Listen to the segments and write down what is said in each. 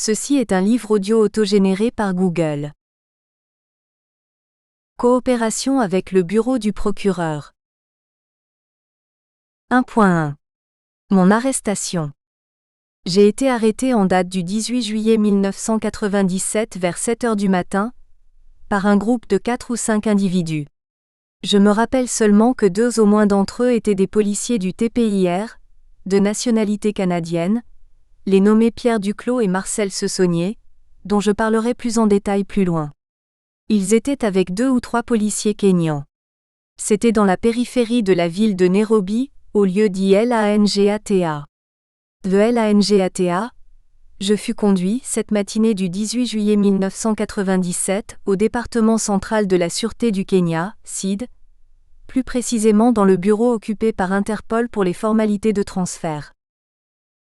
Ceci est un livre audio autogénéré par Google. Coopération avec le bureau du procureur. 1.1. Mon arrestation. J'ai été arrêté en date du 18 juillet 1997 vers 7 heures du matin, par un groupe de 4 ou 5 individus. Je me rappelle seulement que 2 au moins d'entre eux étaient des policiers du TPIR, de nationalité canadienne, les nommés Pierre Duclos et Marcel Cessonnier, dont je parlerai plus en détail plus loin. Ils étaient avec 2 ou 3 policiers kényans. C'était dans la périphérie de la ville de Nairobi, au lieu dit Langata. Le Langata, je fus conduit, cette matinée du 18 juillet 1997, au département central de la Sûreté du Kenya, CID, plus précisément dans le bureau occupé par Interpol pour les formalités de transfert.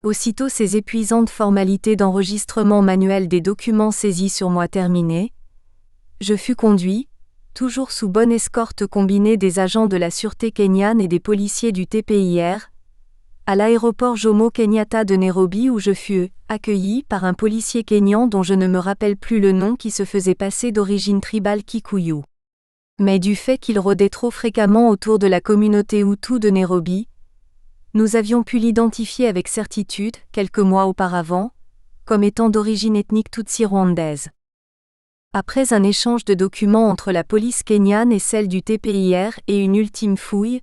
Aussitôt ces épuisantes formalités d'enregistrement manuel des documents saisis sur moi terminées, je fus conduit, toujours sous bonne escorte combinée des agents de la Sûreté kenyane et des policiers du TPIR, à l'aéroport Jomo Kenyatta de Nairobi où je fus accueilli par un policier kényan dont je ne me rappelle plus le nom qui se faisait passer d'origine tribale Kikuyu. Mais du fait qu'il rôdait trop fréquemment autour de la communauté Hutu de Nairobi, nous avions pu l'identifier avec certitude, quelques mois auparavant, comme étant d'origine ethnique tutsi rwandaise. Après un échange de documents entre la police kenyane et celle du TPIR et une ultime fouille,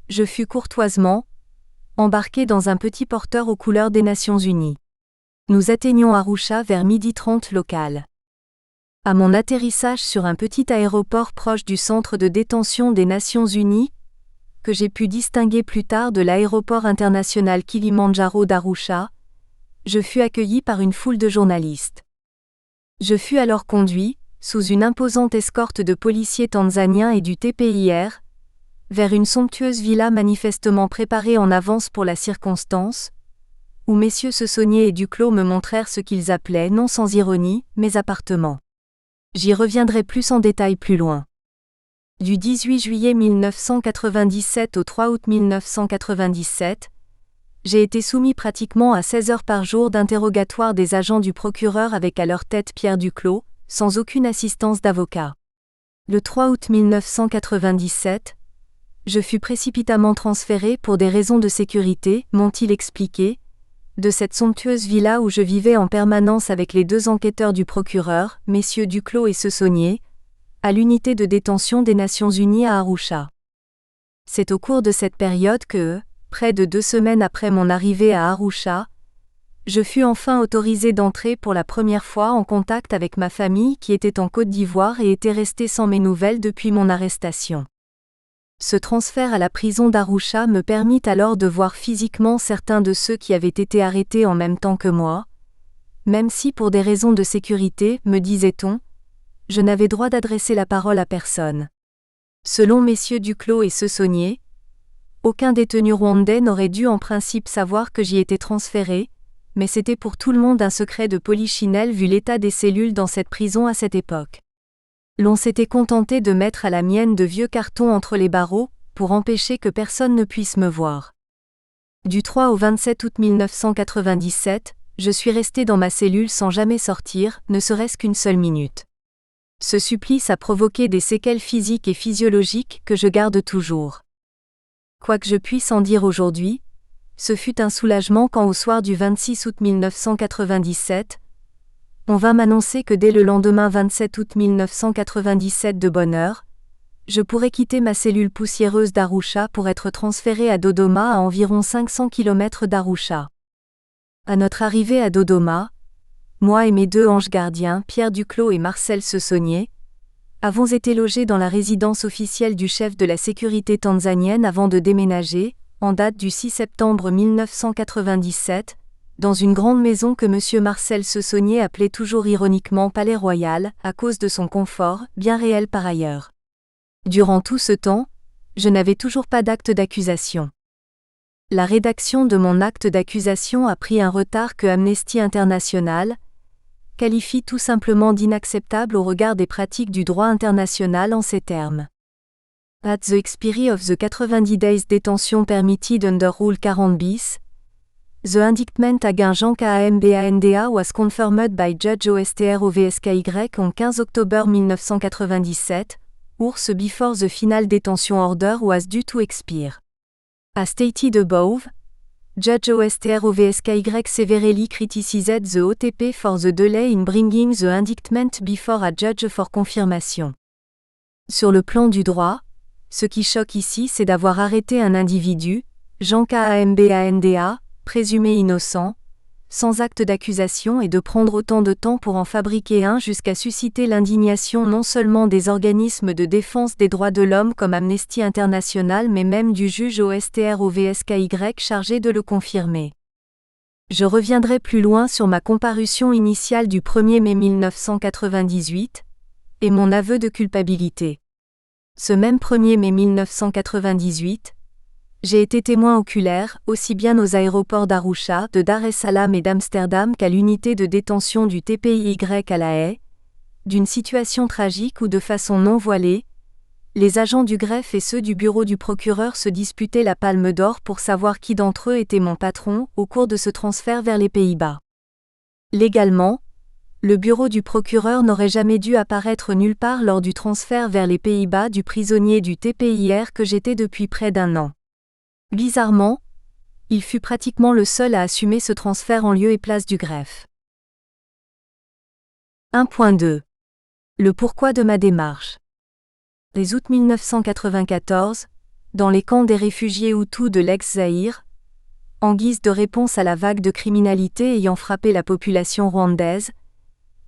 je fus courtoisement embarqué dans un petit porteur aux couleurs des Nations Unies. Nous atteignions Arusha vers 12h30 local. À mon atterrissage sur un petit aéroport proche du centre de détention des Nations Unies, que j'ai pu distinguer plus tard de l'aéroport international Kilimandjaro d'Arusha, je fus accueilli par une foule de journalistes. Je fus alors conduit, sous une imposante escorte de policiers tanzaniens et du TPIR, vers une somptueuse villa manifestement préparée en avance pour la circonstance, où messieurs Cessonnier et Duclos me montrèrent ce qu'ils appelaient, non sans ironie, mes appartements. J'y reviendrai plus en détail plus loin. Du 18 juillet 1997 au 3 août 1997, j'ai été soumis pratiquement à 16 heures par jour d'interrogatoire des agents du procureur avec à leur tête Pierre Duclos, sans aucune assistance d'avocat. Le 3 août 1997, je fus précipitamment transféré pour des raisons de sécurité, m'ont-ils expliqué, de cette somptueuse villa où je vivais en permanence avec les 2 enquêteurs du procureur, messieurs Duclos et Cessonnier, à l'unité de détention des Nations Unies à Arusha. C'est au cours de cette période que, près de 2 semaines après mon arrivée à Arusha, je fus enfin autorisé d'entrer pour la première fois en contact avec ma famille qui était en Côte d'Ivoire et était restée sans mes nouvelles depuis mon arrestation. Ce transfert à la prison d'Arusha me permit alors de voir physiquement certains de ceux qui avaient été arrêtés en même temps que moi, même si pour des raisons de sécurité, me disait-on, je n'avais droit d'adresser la parole à personne. Selon messieurs Duclos et Cessonnier, aucun détenu rwandais n'aurait dû en principe savoir que j'y étais transféré, mais c'était pour tout le monde un secret de polichinelle vu l'état des cellules dans cette prison à cette époque. L'on s'était contenté de mettre à la mienne de vieux cartons entre les barreaux, pour empêcher que personne ne puisse me voir. Du 3 au 27 août 1997, je suis resté dans ma cellule sans jamais sortir, ne serait-ce qu'une seule minute. Ce supplice a provoqué des séquelles physiques et physiologiques que je garde toujours. Quoi que je puisse en dire aujourd'hui, ce fut un soulagement quand au soir du 26 août 1997, on vint m'annoncer que dès le lendemain 27 août 1997 de bonne heure, je pourrais quitter ma cellule poussiéreuse d'Arusha pour être transféré à Dodoma à environ 500 km d'Arusha. À notre arrivée à Dodoma, moi et mes 2 anges gardiens, Pierre Duclos et Marcel Cessonnier, avons été logés dans la résidence officielle du chef de la sécurité tanzanienne avant de déménager, en date du 6 septembre 1997, dans une grande maison que M. Marcel Cessonnier appelait toujours ironiquement Palais Royal, à cause de son confort, bien réel par ailleurs. Durant tout ce temps, je n'avais toujours pas d'acte d'accusation. La rédaction de mon acte d'accusation a pris un retard que Amnesty International qualifie tout simplement d'inacceptable au regard des pratiques du droit international en ces termes. At the expiry of the 90 days detention permitted under Rule 40 bis, The indictment against Janka Ambanda was confirmed by Judge Ostrovsky on 15 October 1997, hours before the final detention order was due to expire. As stated above, Judge Ostrovsky severely criticized the OTP for the delay in bringing the indictment before a judge for confirmation. Sur le plan du droit, ce qui choque ici c'est d'avoir arrêté un individu, Janka Ambanda, présumé innocent, sans acte d'accusation et de prendre autant de temps pour en fabriquer un jusqu'à susciter l'indignation non seulement des organismes de défense des droits de l'homme comme Amnesty International mais même du juge Ostrovsky chargé de le confirmer. Je reviendrai plus loin sur ma comparution initiale du 1er mai 1998 et mon aveu de culpabilité. Ce même 1er mai 1998, j'ai été témoin oculaire, aussi bien aux aéroports d'Arusha, de Dar es Salaam et d'Amsterdam qu'à l'unité de détention du TPIY à La Haye, d'une situation tragique où de façon non voilée, les agents du greffe et ceux du bureau du procureur se disputaient la palme d'or pour savoir qui d'entre eux était mon patron au cours de ce transfert vers les Pays-Bas. Légalement, le bureau du procureur n'aurait jamais dû apparaître nulle part lors du transfert vers les Pays-Bas du prisonnier du TPIR que j'étais depuis près d'un an. Bizarrement, il fut pratiquement le seul à assumer ce transfert en lieu et place du greffe. 1.2. Le pourquoi de ma démarche. Les août 1994, dans les camps des réfugiés Hutus de l'ex-Zaïre, en guise de réponse à la vague de criminalité ayant frappé la population rwandaise,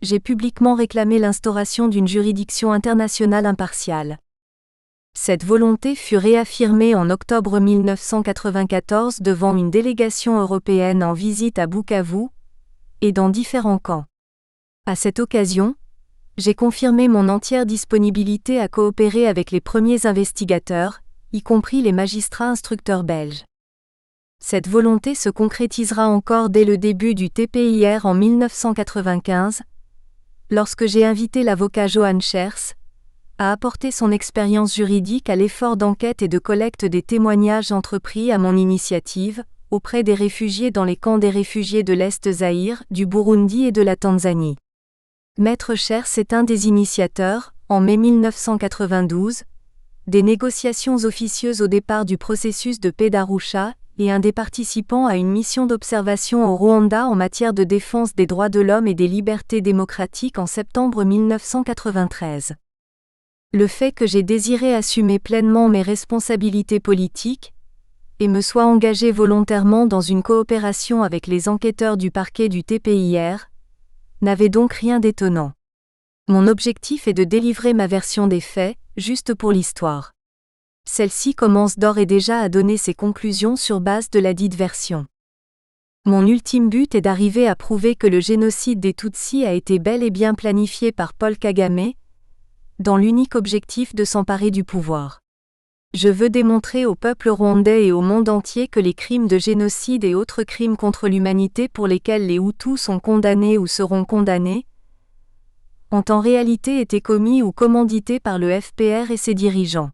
j'ai publiquement réclamé l'instauration d'une juridiction internationale impartiale. Cette volonté fut réaffirmée en octobre 1994 devant une délégation européenne en visite à Bukavu et dans différents camps. À cette occasion, j'ai confirmé mon entière disponibilité à coopérer avec les premiers investigateurs, y compris les magistrats instructeurs belges. Cette volonté se concrétisera encore dès le début du TPIR en 1995, lorsque j'ai invité l'avocat Johan Schers à apporter son expérience juridique à l'effort d'enquête et de collecte des témoignages entrepris à mon initiative, auprès des réfugiés dans les camps des réfugiés de l'Est-Zaïre, du Burundi et de la Tanzanie. Maître Schers est un des initiateurs, en mai 1992, des négociations officieuses au départ du processus de paix d'Arusha, et un des participants à une mission d'observation au Rwanda en matière de défense des droits de l'homme et des libertés démocratiques en septembre 1993. Le fait que j'ai désiré assumer pleinement mes responsabilités politiques, et me sois engagé volontairement dans une coopération avec les enquêteurs du parquet du TPIR, n'avait donc rien d'étonnant. Mon objectif est de délivrer ma version des faits, juste pour l'histoire. Celle-ci commence d'ores et déjà à donner ses conclusions sur base de la dite version. Mon ultime but est d'arriver à prouver que le génocide des Tutsis a été bel et bien planifié par Paul Kagame, dans l'unique objectif de s'emparer du pouvoir. Je veux démontrer au peuple rwandais et au monde entier que les crimes de génocide et autres crimes contre l'humanité pour lesquels les Hutus sont condamnés ou seront condamnés, ont en réalité été commis ou commandités par le FPR et ses dirigeants.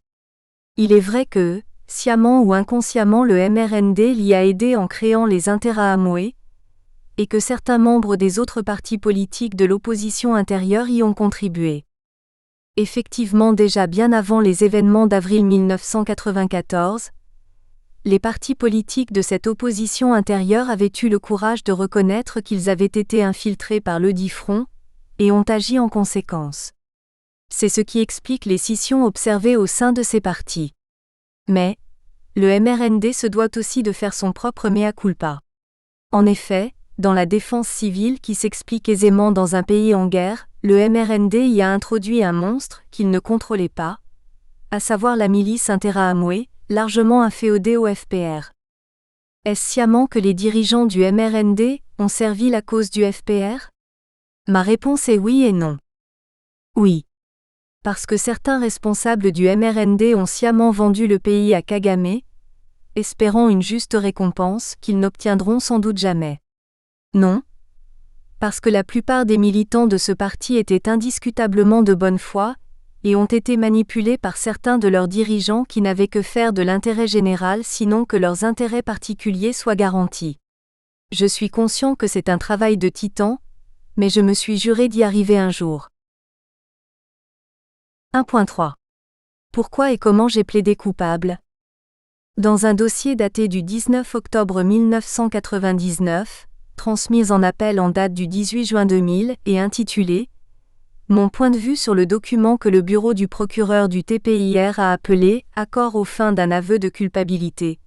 Il est vrai que, sciemment ou inconsciemment, le MRND l'y a aidé en créant les Interahamwe, et que certains membres des autres partis politiques de l'opposition intérieure y ont contribué. Effectivement, déjà bien avant les événements d'avril 1994, les partis politiques de cette opposition intérieure avaient eu le courage de reconnaître qu'ils avaient été infiltrés par ledit front, et ont agi en conséquence. C'est ce qui explique les scissions observées au sein de ces partis. Mais, le MRND se doit aussi de faire son propre mea culpa. En effet, dans la défense civile qui s'explique aisément dans un pays en guerre, le MRND y a introduit un monstre qu'il ne contrôlait pas, à savoir la milice Interahamwe, largement inféodée au FPR. Est-ce sciemment que les dirigeants du MRND ont servi la cause du FPR ? Ma réponse est oui et non. Oui. Parce que certains responsables du MRND ont sciemment vendu le pays à Kagame, espérant une juste récompense qu'ils n'obtiendront sans doute jamais. Non. Parce que la plupart des militants de ce parti étaient indiscutablement de bonne foi, et ont été manipulés par certains de leurs dirigeants qui n'avaient que faire de l'intérêt général sinon que leurs intérêts particuliers soient garantis. Je suis conscient que c'est un travail de titan, mais je me suis juré d'y arriver un jour. 1.3. Pourquoi et comment j'ai plaidé coupable? Dans un dossier daté du 19 octobre 1999, transmis en appel en date du 18 juin 2000 et intitulé « Mon point de vue sur le document que le bureau du procureur du TPIR a appelé « Accord aux fins d'un aveu de culpabilité »,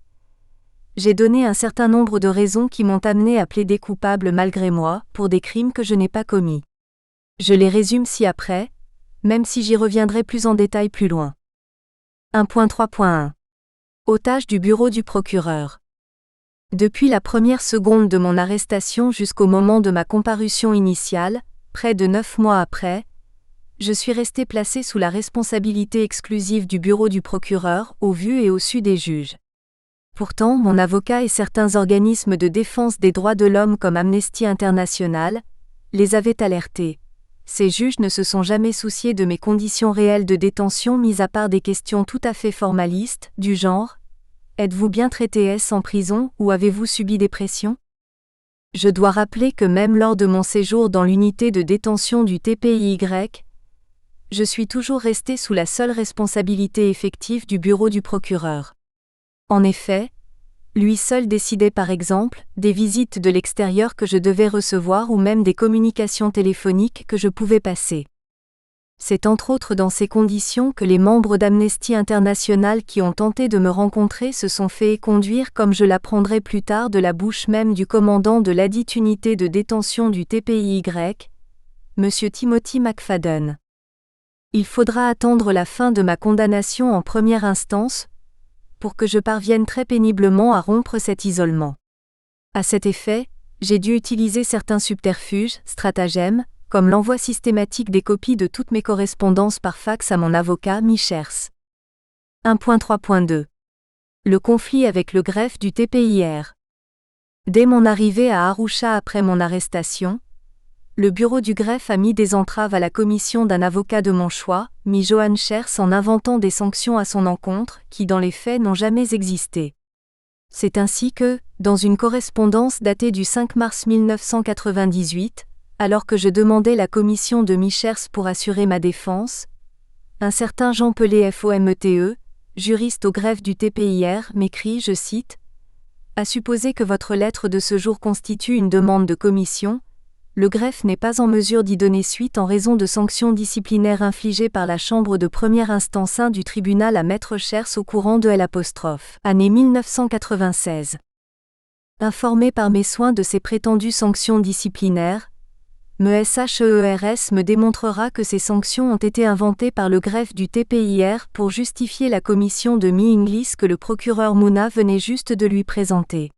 j'ai donné un certain nombre de raisons qui m'ont amené à plaider coupable malgré moi pour des crimes que je n'ai pas commis. Je les résume ci-après, même si j'y reviendrai plus en détail plus loin. 1.3.1. Otage du bureau du procureur. Depuis la première seconde de mon arrestation jusqu'au moment de ma comparution initiale, près de 9 mois après, je suis resté placé sous la responsabilité exclusive du bureau du procureur, au vu et au su des juges. Pourtant, mon avocat et certains organismes de défense des droits de l'homme comme Amnesty International les avaient alertés. Ces juges ne se sont jamais souciés de mes conditions réelles de détention mis à part des questions tout à fait formalistes, du genre « Êtes-vous bien traité en prison ou avez-vous subi des pressions ?» Je dois rappeler que même lors de mon séjour dans l'unité de détention du TPIY, je suis toujours resté sous la seule responsabilité effective du bureau du procureur. En effet, lui seul décidait par exemple des visites de l'extérieur que je devais recevoir ou même des communications téléphoniques que je pouvais passer. C'est entre autres dans ces conditions que les membres d'Amnesty International qui ont tenté de me rencontrer se sont fait conduire comme je l'apprendrai plus tard de la bouche même du commandant de ladite unité de détention du TPIY, M. Timothy McFadden. Il faudra attendre la fin de ma condamnation en première instance pour que je parvienne très péniblement à rompre cet isolement. À cet effet, j'ai dû utiliser certains subterfuges, stratagèmes, comme l'envoi systématique des copies de toutes mes correspondances par fax à mon avocat Michers. 1.3.2. Le conflit avec le greffe du TPIR. Dès mon arrivée à Arusha après mon arrestation, le bureau du greffe a mis des entraves à la commission d'un avocat de mon choix, mis Johan Schers en inventant des sanctions à son encontre, qui dans les faits n'ont jamais existé. C'est ainsi que, dans une correspondance datée du 5 mars 1998, alors que je demandais la commission de Michers pour assurer ma défense, un certain Jean Pelé FOMTE, juriste au greffe du TPIR, m'écrit, je cite, « À supposer que votre lettre de ce jour constitue une demande de commission, le greffe n'est pas en mesure d'y donner suite en raison de sanctions disciplinaires infligées par la chambre de première instance 1 du tribunal à Maître Schers au courant de l'année 1996. Informé par mes soins de ces prétendues sanctions disciplinaires, MESHERS me démontrera que ces sanctions ont été inventées par le greffe du TPIR pour justifier la commission de Mi-Inglis que le procureur Mouna venait juste de lui présenter.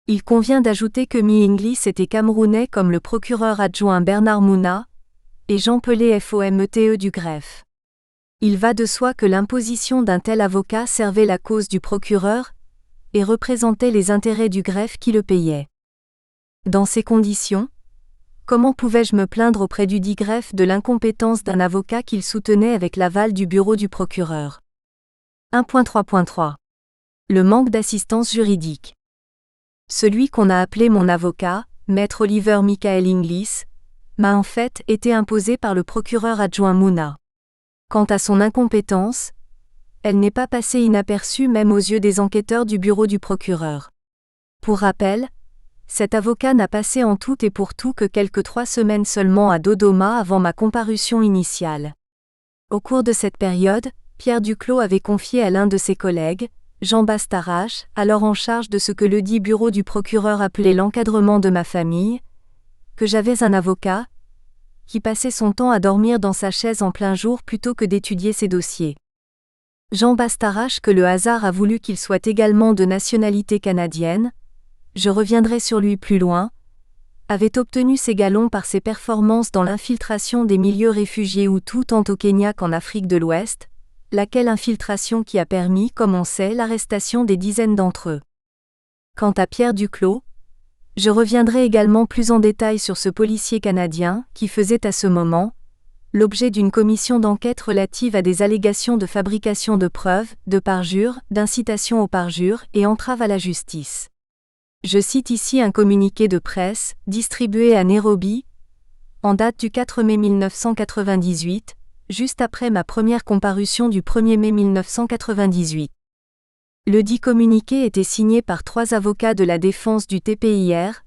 Il convient d'ajouter que Mi-Inglis était camerounais comme le procureur adjoint Bernard Mouna, et Jean Pelé FOMTE du greffe. Il va de soi que l'imposition d'un tel avocat servait la cause du procureur, et représentait les intérêts du greffe qui le payait. Dans ces conditions, comment pouvais-je me plaindre auprès du dit greffe de l'incompétence d'un avocat qu'il soutenait avec l'aval du bureau du procureur? 1.3.3. Le manque d'assistance juridique. Celui qu'on a appelé mon avocat, Maître Oliver Michael Inglis, m'a en fait été imposé par le procureur adjoint Mouna. Quant à son incompétence, elle n'est pas passée inaperçue même aux yeux des enquêteurs du bureau du procureur. Pour rappel, cet avocat n'a passé en tout et pour tout que quelques 3 semaines seulement à Dodoma avant ma comparution initiale. Au cours de cette période, Pierre Duclos avait confié à l'un de ses collègues, Jean Bastarache, alors en charge de ce que le dit bureau du procureur appelait l'encadrement de ma famille, que j'avais un avocat, qui passait son temps à dormir dans sa chaise en plein jour plutôt que d'étudier ses dossiers. Jean Bastarache, que le hasard a voulu qu'il soit également de nationalité canadienne, je reviendrai sur lui plus loin, avait obtenu ses galons par ses performances dans l'infiltration des milieux réfugiés Hutus tant au Kenya qu'en Afrique de l'Ouest, laquelle infiltration qui a permis, comme on sait, l'arrestation des dizaines d'entre eux. Quant à Pierre Duclos, je reviendrai également plus en détail sur ce policier canadien qui faisait à ce moment l'objet d'une commission d'enquête relative à des allégations de fabrication de preuves, de parjure, d'incitation au parjure et entrave à la justice. Je cite ici un communiqué de presse, distribué à Nairobi, en date du 4 mai 1998, juste après ma première comparution du 1er mai 1998. Le dit communiqué était signé par 3 avocats de la défense du TPIR,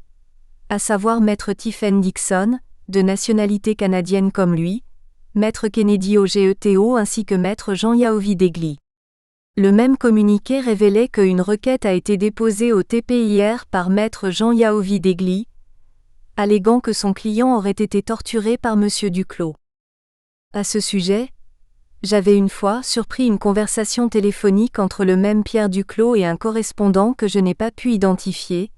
à savoir Maître Tiffen Dixon, de nationalité canadienne comme lui, Maître Kennedy Ogeto ainsi que Maître Jean Yaovi Degli. Le même communiqué révélait qu'une requête a été déposée au TPIR par Maître Jean Yaovi Degli, alléguant que son client aurait été torturé par M. Duclos. À ce sujet, j'avais une fois surpris une conversation téléphonique entre le même Pierre Duclos et un correspondant que je n'ai pas pu identifier,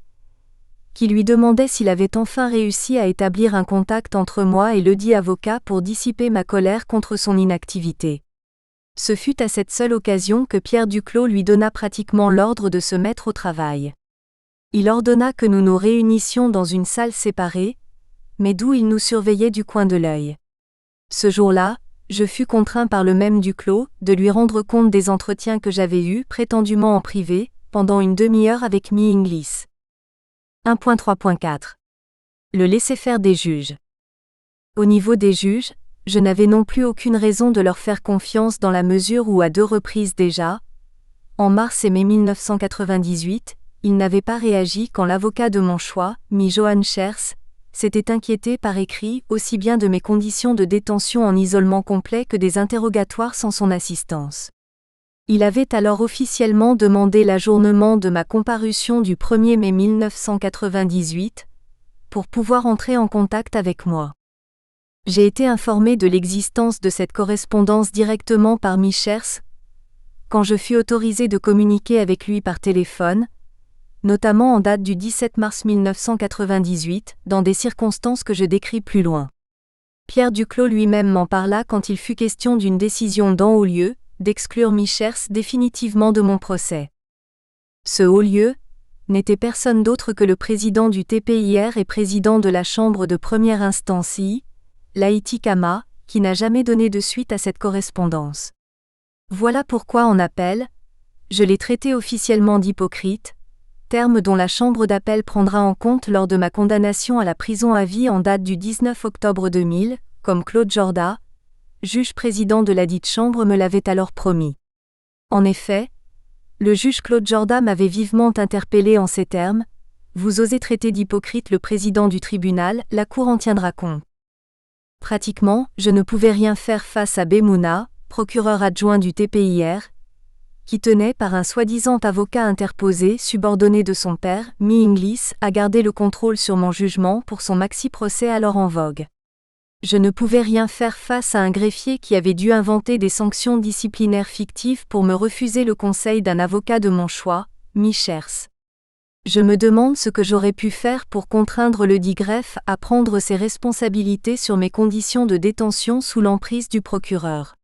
qui lui demandait s'il avait enfin réussi à établir un contact entre moi et ledit avocat pour dissiper ma colère contre son inactivité. Ce fut à cette seule occasion que Pierre Duclos lui donna pratiquement l'ordre de se mettre au travail. Il ordonna que nous nous réunissions dans une salle séparée, mais d'où il nous surveillait du coin de l'œil. Ce jour-là, je fus contraint par le même Duclos de lui rendre compte des entretiens que j'avais eus prétendument en privé, pendant une demi-heure avec Mi Inglis. 1.3.4. Le laisser-faire des juges. Au niveau des juges, je n'avais non plus aucune raison de leur faire confiance dans la mesure où à 2 reprises déjà, en mars et mai 1998, ils n'avaient pas réagi quand l'avocat de mon choix, Mi Johan Schers, s'était inquiété par écrit aussi bien de mes conditions de détention en isolement complet que des interrogatoires sans son assistance. Il avait alors officiellement demandé l'ajournement de ma comparution du 1er mai 1998, pour pouvoir entrer en contact avec moi. J'ai été informé de l'existence de cette correspondance directement par Mi Schers, quand je fus autorisé de communiquer avec lui par téléphone, notamment en date du 17 mars 1998, dans des circonstances que je décris plus loin. Pierre Duclos lui-même m'en parla quand il fut question d'une décision d'en haut lieu, d'exclure Mi Schers définitivement de mon procès. Ce haut lieu n'était personne d'autre que le président du TPIR et président de la Chambre de première instance I, Laïti Kama, qui n'a jamais donné de suite à cette correspondance. Voilà pourquoi en appel, je l'ai traité officiellement d'hypocrite, terme dont la Chambre d'appel prendra en compte lors de ma condamnation à la prison à vie en date du 19 octobre 2000, comme Claude Jorda, juge président de ladite Chambre, me l'avait alors promis. En effet, le juge Claude Jorda m'avait vivement interpellé en ces termes : « Vous osez traiter d'hypocrite le président du tribunal, la Cour en tiendra compte. » Pratiquement, je ne pouvais rien faire face à Bemouna, procureur adjoint du TPIR, qui tenait par un soi-disant avocat interposé subordonné de son père, Mi Inglis, à garder le contrôle sur mon jugement pour son maxi-procès alors en vogue. Je ne pouvais rien faire face à un greffier qui avait dû inventer des sanctions disciplinaires fictives pour me refuser le conseil d'un avocat de mon choix, Mi Schers. Je me demande ce que j'aurais pu faire pour contraindre le dit greffe à prendre ses responsabilités sur mes conditions de détention sous l'emprise du procureur.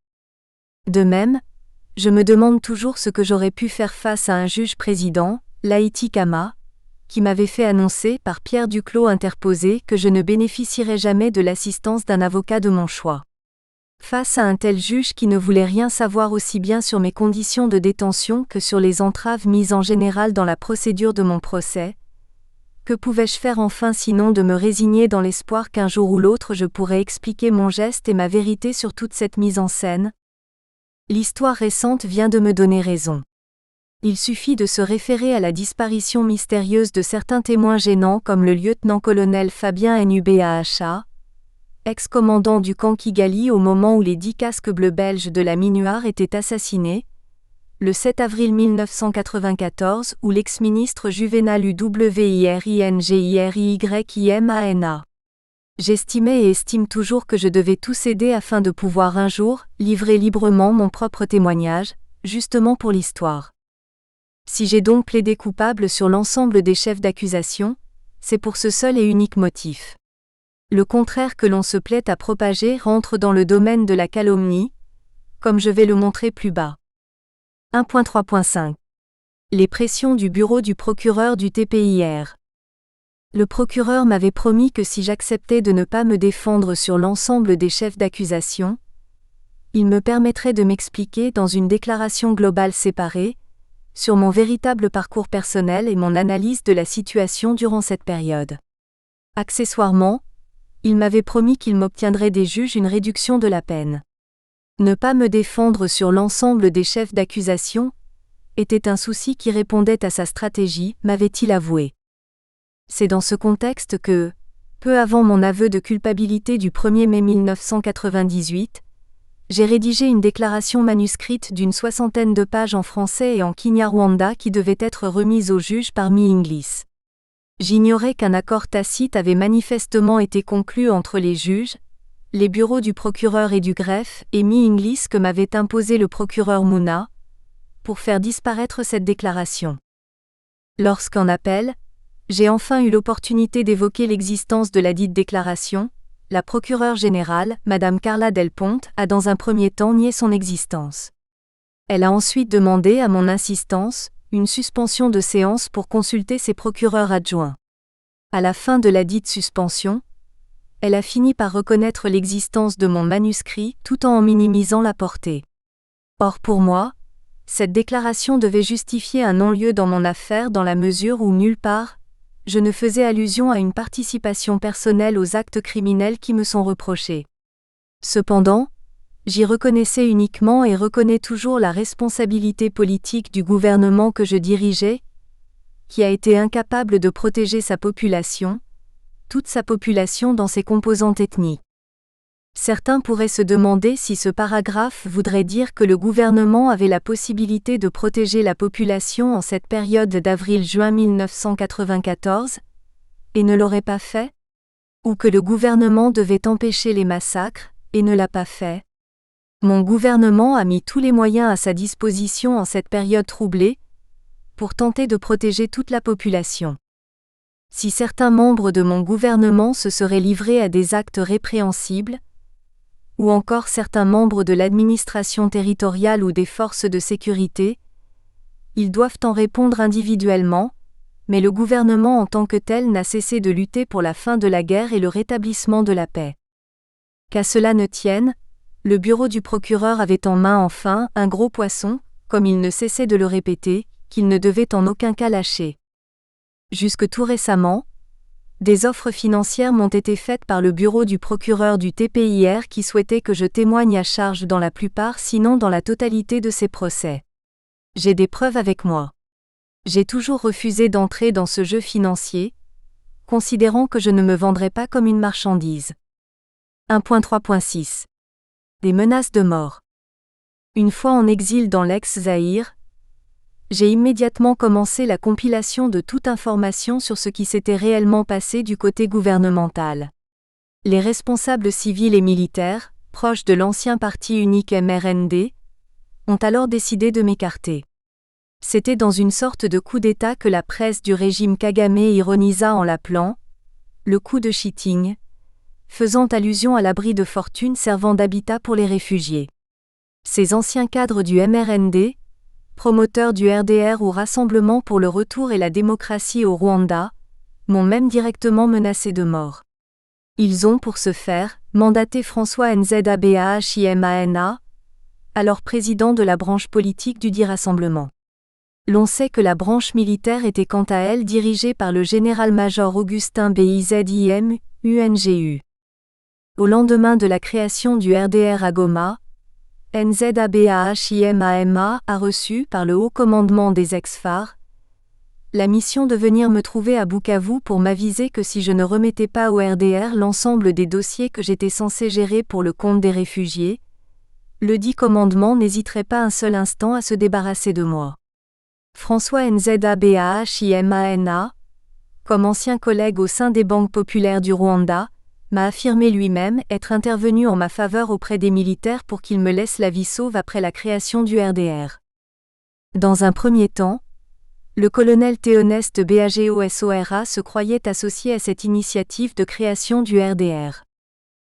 De même, je me demande toujours ce que j'aurais pu faire face à un juge-président, Laïti Kama, qui m'avait fait annoncer par Pierre Duclos interposé que je ne bénéficierais jamais de l'assistance d'un avocat de mon choix. Face à un tel juge qui ne voulait rien savoir aussi bien sur mes conditions de détention que sur les entraves mises en général dans la procédure de mon procès, que pouvais-je faire enfin sinon de me résigner dans l'espoir qu'un jour ou l'autre je pourrais expliquer mon geste et ma vérité sur toute cette mise en scène ? L'histoire récente vient de me donner raison. Il suffit de se référer à la disparition mystérieuse de certains témoins gênants comme le lieutenant-colonel Fabien Nubaha, ex-commandant du camp Kigali au moment où les 10 casques bleus belges de la Minuar étaient assassinés, le 7 avril 1994 où l'ex-ministre Juvénal Uwingeriyimana. J'estimais et estime toujours que je devais tout céder afin de pouvoir un jour livrer librement mon propre témoignage, justement pour l'histoire. Si j'ai donc plaidé coupable sur l'ensemble des chefs d'accusation, c'est pour ce seul et unique motif. Le contraire que l'on se plaît à propager rentre dans le domaine de la calomnie, comme je vais le montrer plus bas. 1.3.5. Les pressions du bureau du procureur du TPIR. Le procureur m'avait promis que si j'acceptais de ne pas me défendre sur l'ensemble des chefs d'accusation, il me permettrait de m'expliquer dans une déclaration globale séparée, sur mon véritable parcours personnel et mon analyse de la situation durant cette période. Accessoirement, il m'avait promis qu'il m'obtiendrait des juges une réduction de la peine. Ne pas me défendre sur l'ensemble des chefs d'accusation était un souci qui répondait à sa stratégie, m'avait-il avoué. C'est dans ce contexte que, peu avant mon aveu de culpabilité du 1er mai 1998, j'ai rédigé une déclaration manuscrite d'une 60aine de pages en français et en Kinyarwanda qui devait être remise au juge par Mi-Inglis. J'ignorais qu'un accord tacite avait manifestement été conclu entre les juges, les bureaux du procureur et du greffe et Mi-Inglis que m'avait imposé le procureur Mouna, pour faire disparaître cette déclaration. Lorsqu'en appel, j'ai enfin eu l'opportunité d'évoquer l'existence de la dite déclaration, la procureure générale, Madame Carla Del Ponte, a dans un premier temps nié son existence. Elle a ensuite demandé, à mon insistance, une suspension de séance pour consulter ses procureurs adjoints. À la fin de la dite suspension, elle a fini par reconnaître l'existence de mon manuscrit tout en minimisant la portée. Or pour moi, cette déclaration devait justifier un non-lieu dans mon affaire dans la mesure où nulle part, je ne faisais allusion à une participation personnelle aux actes criminels qui me sont reprochés. Cependant, j'y reconnaissais uniquement et reconnais toujours la responsabilité politique du gouvernement que je dirigeais, qui a été incapable de protéger sa population, toute sa population dans ses composantes ethniques. Certains pourraient se demander si ce paragraphe voudrait dire que le gouvernement avait la possibilité de protéger la population en cette période d'avril-juin 1994, et ne l'aurait pas fait, ou que le gouvernement devait empêcher les massacres, et ne l'a pas fait. Mon gouvernement a mis tous les moyens à sa disposition en cette période troublée, pour tenter de protéger toute la population. Si certains membres de mon gouvernement se seraient livrés à des actes répréhensibles, ou encore certains membres de l'administration territoriale ou des forces de sécurité, ils doivent en répondre individuellement, mais le gouvernement en tant que tel n'a cessé de lutter pour la fin de la guerre et le rétablissement de la paix. Qu'à cela ne tienne, le bureau du procureur avait en main enfin un gros poisson, comme il ne cessait de le répéter, qu'il ne devait en aucun cas lâcher. Jusque tout récemment, des offres financières m'ont été faites par le bureau du procureur du TPIR qui souhaitait que je témoigne à charge dans la plupart sinon dans la totalité de ces procès. J'ai des preuves avec moi. J'ai toujours refusé d'entrer dans ce jeu financier, considérant que je ne me vendrais pas comme une marchandise. 1.3.6 Des menaces de mort. Une fois en exil dans l'ex-Zaïre, j'ai immédiatement commencé la compilation de toute information sur ce qui s'était réellement passé du côté gouvernemental. Les responsables civils et militaires, proches de l'ancien parti unique MRND, ont alors décidé de m'écarter. C'était dans une sorte de coup d'État que la presse du régime Kagame ironisa en l'appelant « le coup de Chiting », faisant allusion à l'abri de fortune servant d'habitat pour les réfugiés. Ces anciens cadres du MRND, promoteurs du RDR ou Rassemblement pour le retour et la démocratie au Rwanda, m'ont même directement menacé de mort. Ils ont pour ce faire, mandaté François Nzabahimana, alors président de la branche politique du dit Rassemblement. L'on sait que la branche militaire était quant à elle dirigée par le général-major Augustin Bizim, UNGU. Au lendemain de la création du RDR à Goma, Nzabahimana a reçu par le haut commandement des ex-FAR la mission de venir me trouver à Bukavu pour m'aviser que si je ne remettais pas au RDR l'ensemble des dossiers que j'étais censé gérer pour le compte des réfugiés, le dit commandement n'hésiterait pas un seul instant à se débarrasser de moi. François Nzabahimana, comme ancien collègue au sein des banques populaires du Rwanda, m'a affirmé lui-même être intervenu en ma faveur auprès des militaires pour qu'ils me laissent la vie sauve après la création du RDR. Dans un premier temps, le colonel Théoneste Bagosora se croyait associé à cette initiative de création du RDR.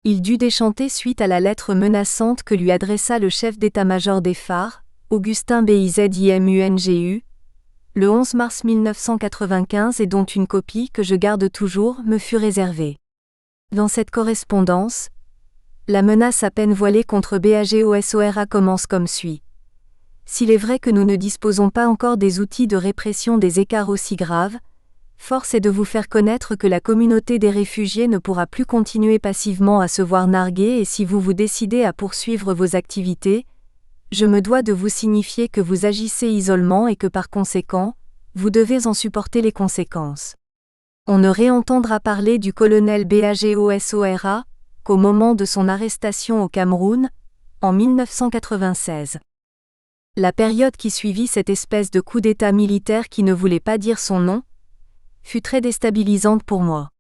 Il dut déchanter suite à la lettre menaçante que lui adressa le chef d'état-major des FAR, Augustin Bizim UNGU, le 11 mars 1995 et dont une copie que je garde toujours me fut réservée. Dans cette correspondance, la menace à peine voilée contre Bagosora commence comme suit. s'il est vrai que nous ne disposons pas encore des outils de répression des écarts aussi graves, force est de vous faire connaître que la communauté des réfugiés ne pourra plus continuer passivement à se voir narguer et si vous vous décidez à poursuivre vos activités, je me dois de vous signifier que vous agissez isolement et que par conséquent, vous devez en supporter les conséquences. On ne réentendra parler du colonel Bagosora qu'au moment de son arrestation au Cameroun, en 1996. La période qui suivit cette espèce de coup d'État militaire qui ne voulait pas dire son nom, fut très déstabilisante pour moi.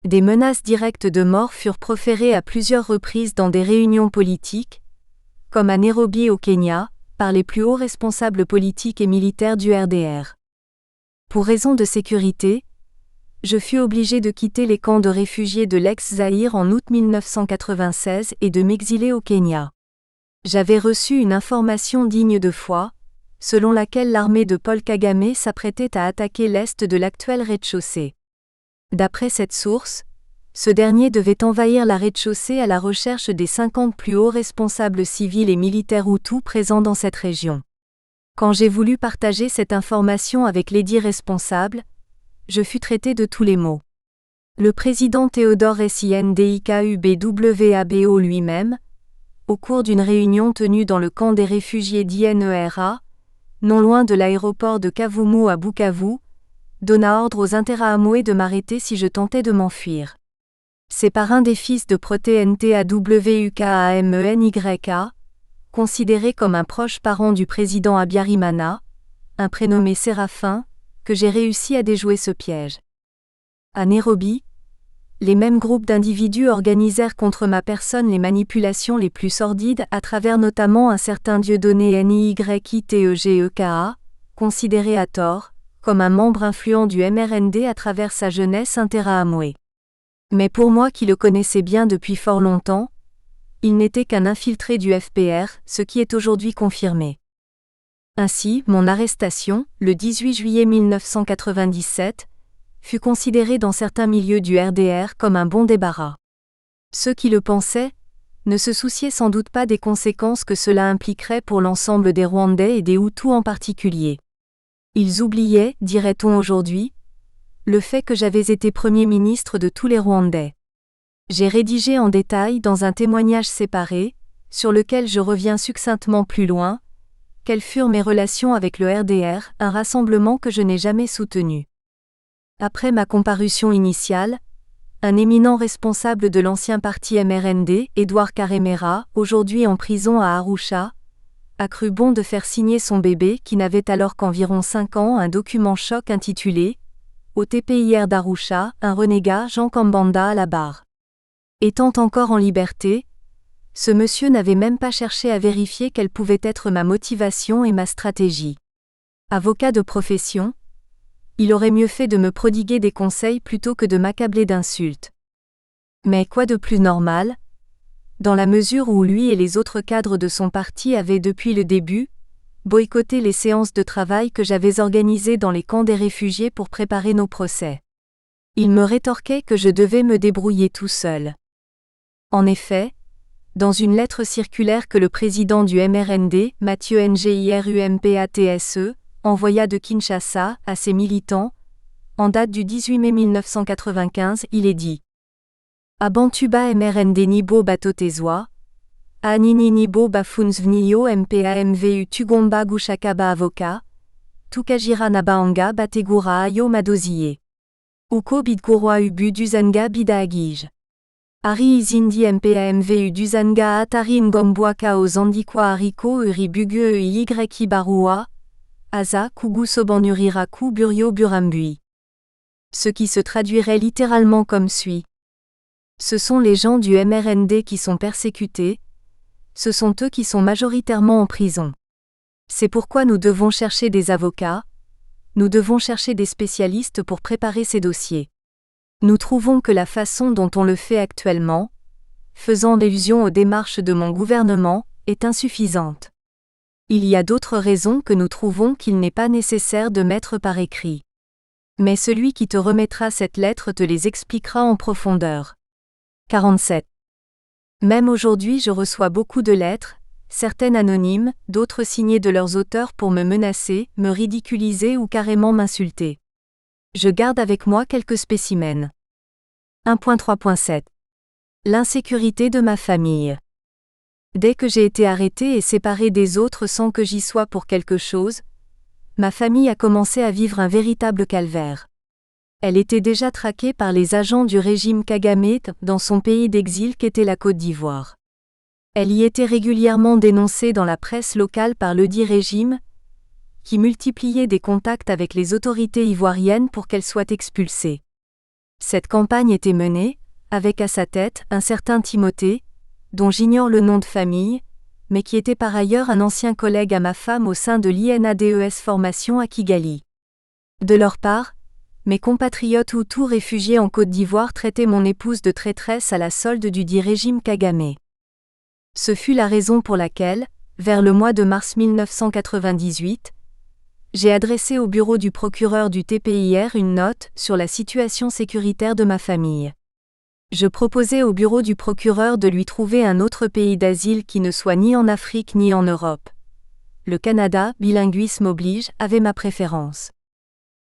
Des menaces directes de mort furent proférées à plusieurs reprises dans des réunions politiques, comme à Nairobi au Kenya, par les plus hauts responsables politiques et militaires du RDR. Pour raison de sécurité, je fus obligé de quitter les camps de réfugiés de l'ex-Zaïre en août 1996 et de m'exiler au Kenya. J'avais reçu une information digne de foi, selon laquelle l'armée de Paul Kagame s'apprêtait à attaquer l'est de l'actuel rez-de-chaussée. D'après cette source, ce dernier devait envahir la rez-de-chaussée à la recherche des 50 plus hauts responsables civils et militaires hutus présents dans cette région. Quand j'ai voulu partager cette information avec les dits responsables, je fus traité de tous les maux. Le président Théodore Sindikubwabo lui-même, au cours d'une réunion tenue dans le camp des réfugiés d'INERA, non loin de l'aéroport de Kavumu à Bukavu, donna ordre aux Interahamwe de m'arrêter si je tentais de m'enfuir. C'est par un des fils de ProteNTAWUKAMENYA, considéré comme un proche parent du président Habyarimana, un prénommé Séraphin, que j'ai réussi à déjouer ce piège. À Nairobi, les mêmes groupes d'individus organisèrent contre ma personne les manipulations les plus sordides à travers notamment un certain Dieudonné NYITEGEKA, considéré à tort, comme un membre influent du MRND à travers sa jeunesse interahamwe. Mais pour moi qui le connaissais bien depuis fort longtemps, il n'était qu'un infiltré du FPR, ce qui est aujourd'hui confirmé. Ainsi, mon arrestation, le 18 juillet 1997, fut considérée dans certains milieux du RDR comme un bon débarras. Ceux qui le pensaient ne se souciaient sans doute pas des conséquences que cela impliquerait pour l'ensemble des Rwandais et des Hutus en particulier. Ils oubliaient, dirait-on aujourd'hui, le fait que j'avais été Premier ministre de tous les Rwandais. J'ai rédigé en détail dans un témoignage séparé, sur lequel je reviens succinctement plus loin, quelles furent mes relations avec le RDR, un rassemblement que je n'ai jamais soutenu. Après ma comparution initiale, un éminent responsable de l'ancien parti MRND, Edouard Karemera, aujourd'hui en prison à Arusha, a cru bon de faire signer son bébé qui n'avait alors qu'environ 5 ans un document choc intitulé « Au TPIR d'Arusha, un renégat Jean Kambanda à la barre ». Étant encore en liberté, ce monsieur n'avait même pas cherché à vérifier quelle pouvait être ma motivation et ma stratégie. Avocat de profession, il aurait mieux fait de me prodiguer des conseils plutôt que de m'accabler d'insultes. Mais quoi de plus normal, dans la mesure où lui et les autres cadres de son parti avaient depuis le début boycotté les séances de travail que j'avais organisées dans les camps des réfugiés pour préparer nos procès. Il me rétorquait que je devais me débrouiller tout seul. En effet, dans une lettre circulaire que le président du MRND, Mathieu Ngirumpatse, envoya de Kinshasa à ses militants, en date du 18 mai 1995, il est dit « Abantuba MRND Nibo Batotezwa, Anini Nibo Bafunsvnio MPAMVU Tugomba Gushakaba Avoka, Tukajira Nabaanga Bategura Ayo Madozie. Uko Bidgurwa Ubu Duzanga Bidaagij. Ari Izindi MPAMVU Duzanga Atari Ngombwaka Ozandikwa Ariko Uri Bugue Yiki Barua, Aza Kugu Sobanuriraku Burio Burambui. Ce qui se traduirait littéralement comme suit. Ce sont les gens du MRND qui sont persécutés, ce sont eux qui sont majoritairement en prison. C'est pourquoi nous devons chercher des avocats, nous devons chercher des spécialistes pour préparer ces dossiers. Nous trouvons que la façon dont on le fait actuellement, faisant allusion aux démarches de mon gouvernement, est insuffisante. Il y a d'autres raisons que nous trouvons qu'il n'est pas nécessaire de mettre par écrit. Mais celui qui te remettra cette lettre te les expliquera en profondeur. 47. Même aujourd'hui je reçois beaucoup de lettres, certaines anonymes, d'autres signées de leurs auteurs pour me menacer, me ridiculiser ou carrément m'insulter. Je garde avec moi quelques spécimens. 1.3.7 L'insécurité de ma famille. Dès que j'ai été arrêtée et séparée des autres sans que j'y sois pour quelque chose, ma famille a commencé à vivre un véritable calvaire. Elle était déjà traquée par les agents du régime Kagame dans son pays d'exil qu'était la Côte d'Ivoire. Elle y était régulièrement dénoncée dans la presse locale par ledit régime, qui multipliait des contacts avec les autorités ivoiriennes pour qu'elle soit expulsée. Cette campagne était menée, avec à sa tête un certain Timothée, dont j'ignore le nom de famille, mais qui était par ailleurs un ancien collègue à ma femme au sein de l'INADES Formation à Kigali. De leur part, mes compatriotes Hutus réfugiés en Côte d'Ivoire traitaient mon épouse de traîtresse à la solde du dit régime Kagame. Ce fut la raison pour laquelle, vers le mois de mars 1998, j'ai adressé au bureau du procureur du TPIR une note sur la situation sécuritaire de ma famille. Je proposais au bureau du procureur de lui trouver un autre pays d'asile qui ne soit ni en Afrique ni en Europe. Le Canada, bilinguisme oblige, avait ma préférence.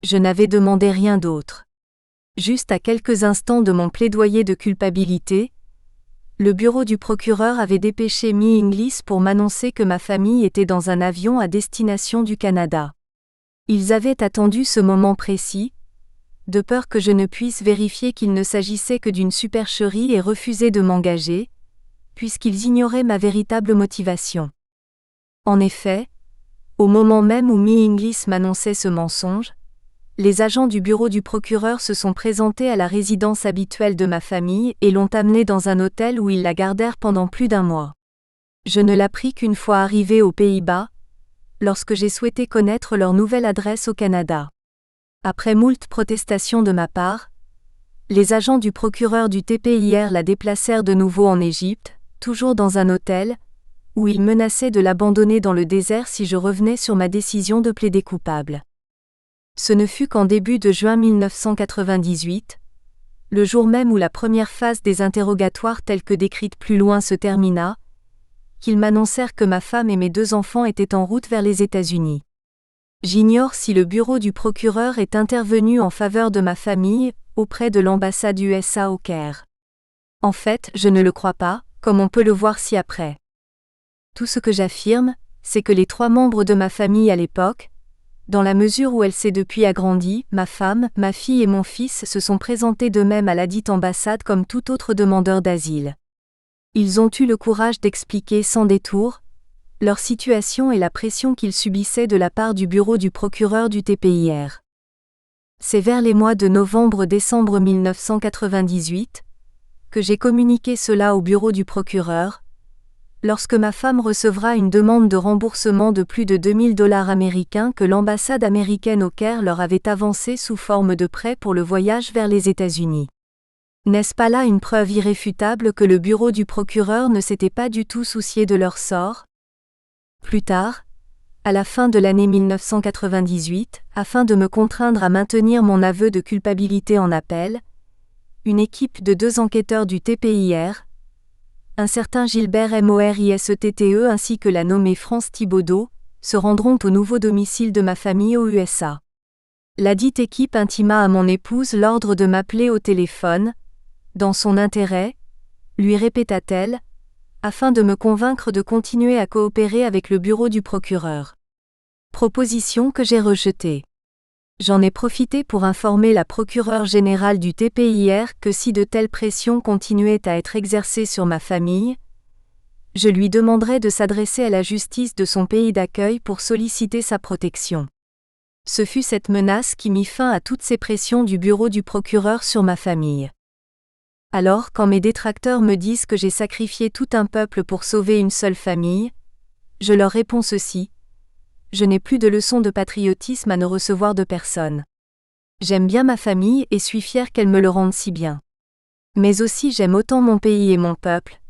Je n'avais demandé rien d'autre. Juste à quelques instants de mon plaidoyer de culpabilité, le bureau du procureur avait dépêché Mi Inglis pour m'annoncer que ma famille était dans un avion à destination du Canada. Ils avaient attendu ce moment précis, de peur que je ne puisse vérifier qu'il ne s'agissait que d'une supercherie et refuser de m'engager, puisqu'ils ignoraient ma véritable motivation. En effet, au moment même où Mi Inglis m'annonçait ce mensonge, les agents du bureau du procureur se sont présentés à la résidence habituelle de ma famille et l'ont amenée dans un hôtel où ils la gardèrent pendant plus d'un mois. Je ne l'appris qu'une fois arrivée aux Pays-Bas, lorsque j'ai souhaité connaître leur nouvelle adresse au Canada. Après moult protestations de ma part, les agents du procureur du TPIR la déplacèrent de nouveau en Égypte, toujours dans un hôtel, où ils menaçaient de l'abandonner dans le désert si je revenais sur ma décision de plaider coupable. Ce ne fut qu'en début de juin 1998, le jour même où la première phase des interrogatoires telle que décrite plus loin se termina, qu'ils m'annoncèrent que ma femme et mes 2 enfants étaient en route vers les États-Unis. J'ignore si le bureau du procureur est intervenu en faveur de ma famille, auprès de l'ambassade USA au Caire. En fait, je ne le crois pas, comme on peut le voir ci-après. Tout ce que j'affirme, c'est que les 3 membres de ma famille à l'époque, dans la mesure où elle s'est depuis agrandie, ma femme, ma fille et mon fils se sont présentés d'eux-mêmes à ladite ambassade comme tout autre demandeur d'asile. Ils ont eu le courage d'expliquer sans détour leur situation et la pression qu'ils subissaient de la part du bureau du procureur du TPIR. C'est vers les mois de novembre-décembre 1998 que j'ai communiqué cela au bureau du procureur, lorsque ma femme recevra une demande de remboursement de plus de $2000 américains que l'ambassade américaine au Caire leur avait avancé sous forme de prêt pour le voyage vers les États-Unis. N'est-ce pas là une preuve irréfutable que le bureau du procureur ne s'était pas du tout soucié de leur sort ? Plus tard, à la fin de l'année 1998, afin de me contraindre à maintenir mon aveu de culpabilité en appel, une équipe de 2 enquêteurs du TPIR, un certain Gilbert Moristette ainsi que la nommée France Thibaudot, se rendront au nouveau domicile de ma famille aux USA. Ladite équipe intima à mon épouse l'ordre de m'appeler au téléphone, dans son intérêt, lui répéta-t-elle, afin de me convaincre de continuer à coopérer avec le bureau du procureur. Proposition que j'ai rejetée. J'en ai profité pour informer la procureure générale du TPIR que si de telles pressions continuaient à être exercées sur ma famille, je lui demanderais de s'adresser à la justice de son pays d'accueil pour solliciter sa protection. Ce fut cette menace qui mit fin à toutes ces pressions du bureau du procureur sur ma famille. Alors, quand mes détracteurs me disent que j'ai sacrifié tout un peuple pour sauver une seule famille, je leur réponds ceci: je n'ai plus de leçons de patriotisme à ne recevoir de personne. J'aime bien ma famille et suis fière qu'elle me le rende si bien. Mais aussi j'aime autant mon pays et mon peuple,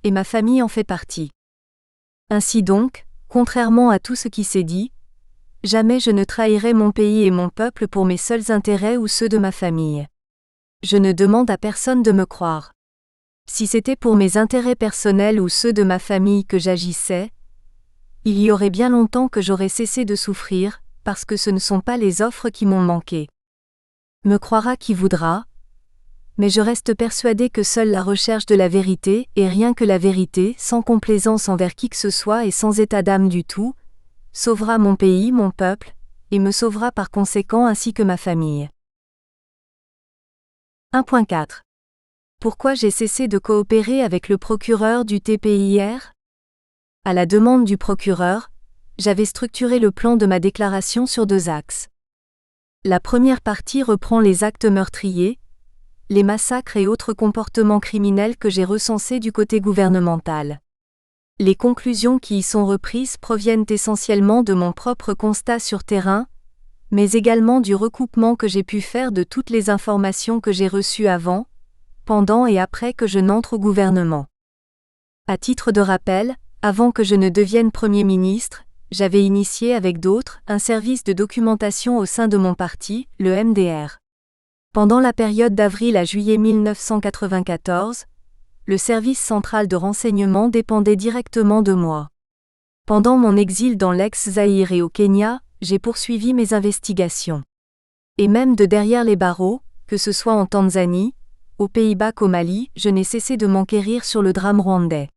et ma famille en fait partie. Ainsi donc, contrairement à tout ce qui s'est dit, jamais je ne trahirai mon pays et mon peuple pour mes seuls intérêts ou ceux de ma famille. Je ne demande à personne de me croire. Si c'était pour mes intérêts personnels ou ceux de ma famille que j'agissais, il y aurait bien longtemps que j'aurais cessé de souffrir, parce que ce ne sont pas les offres qui m'ont manqué. Me croira qui voudra, mais je reste persuadé que seule la recherche de la vérité, et rien que la vérité, sans complaisance envers qui que ce soit et sans état d'âme du tout, sauvera mon pays, mon peuple, et me sauvera par conséquent ainsi que ma famille. 1.4. Pourquoi j'ai cessé de coopérer avec le procureur du TPIR ? À la demande du procureur, j'avais structuré le plan de ma déclaration sur 2 axes. La première partie reprend les actes meurtriers, les massacres et autres comportements criminels que j'ai recensés du côté gouvernemental. Les conclusions qui y sont reprises proviennent essentiellement de mon propre constat sur terrain, mais également du recoupement que j'ai pu faire de toutes les informations que j'ai reçues avant, pendant et après que je n'entre au gouvernement. À titre de rappel, avant que je ne devienne Premier ministre, j'avais initié avec d'autres un service de documentation au sein de mon parti, le MDR. Pendant la période d'avril à juillet 1994, le service central de renseignement dépendait directement de moi. Pendant mon exil dans l'ex-Zaïre et au Kenya, j'ai poursuivi mes investigations. Et même de derrière les barreaux, que ce soit en Tanzanie, aux Pays-Bas qu'au Mali, je n'ai cessé de m'enquérir sur le drame rwandais.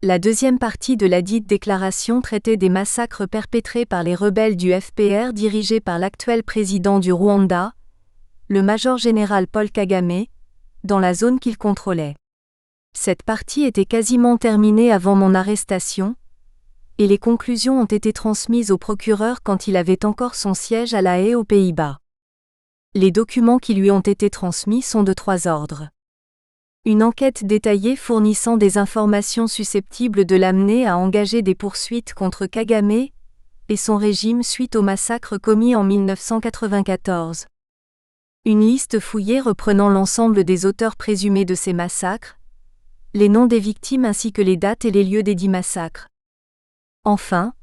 La deuxième partie de la dite déclaration traitait des massacres perpétrés par les rebelles du FPR dirigés par l'actuel président du Rwanda, le major général Paul Kagame, dans la zone qu'il contrôlait. Cette partie était quasiment terminée avant mon arrestation, et les conclusions ont été transmises au procureur quand il avait encore son siège à La Haye aux Pays-Bas. Les documents qui lui ont été transmis sont de 3 ordres. Une enquête détaillée fournissant des informations susceptibles de l'amener à engager des poursuites contre Kagame et son régime suite au massacre commis en 1994. Une liste fouillée reprenant l'ensemble des auteurs présumés de ces massacres, les noms des victimes ainsi que les dates et les lieux des 10 massacres. Enfin,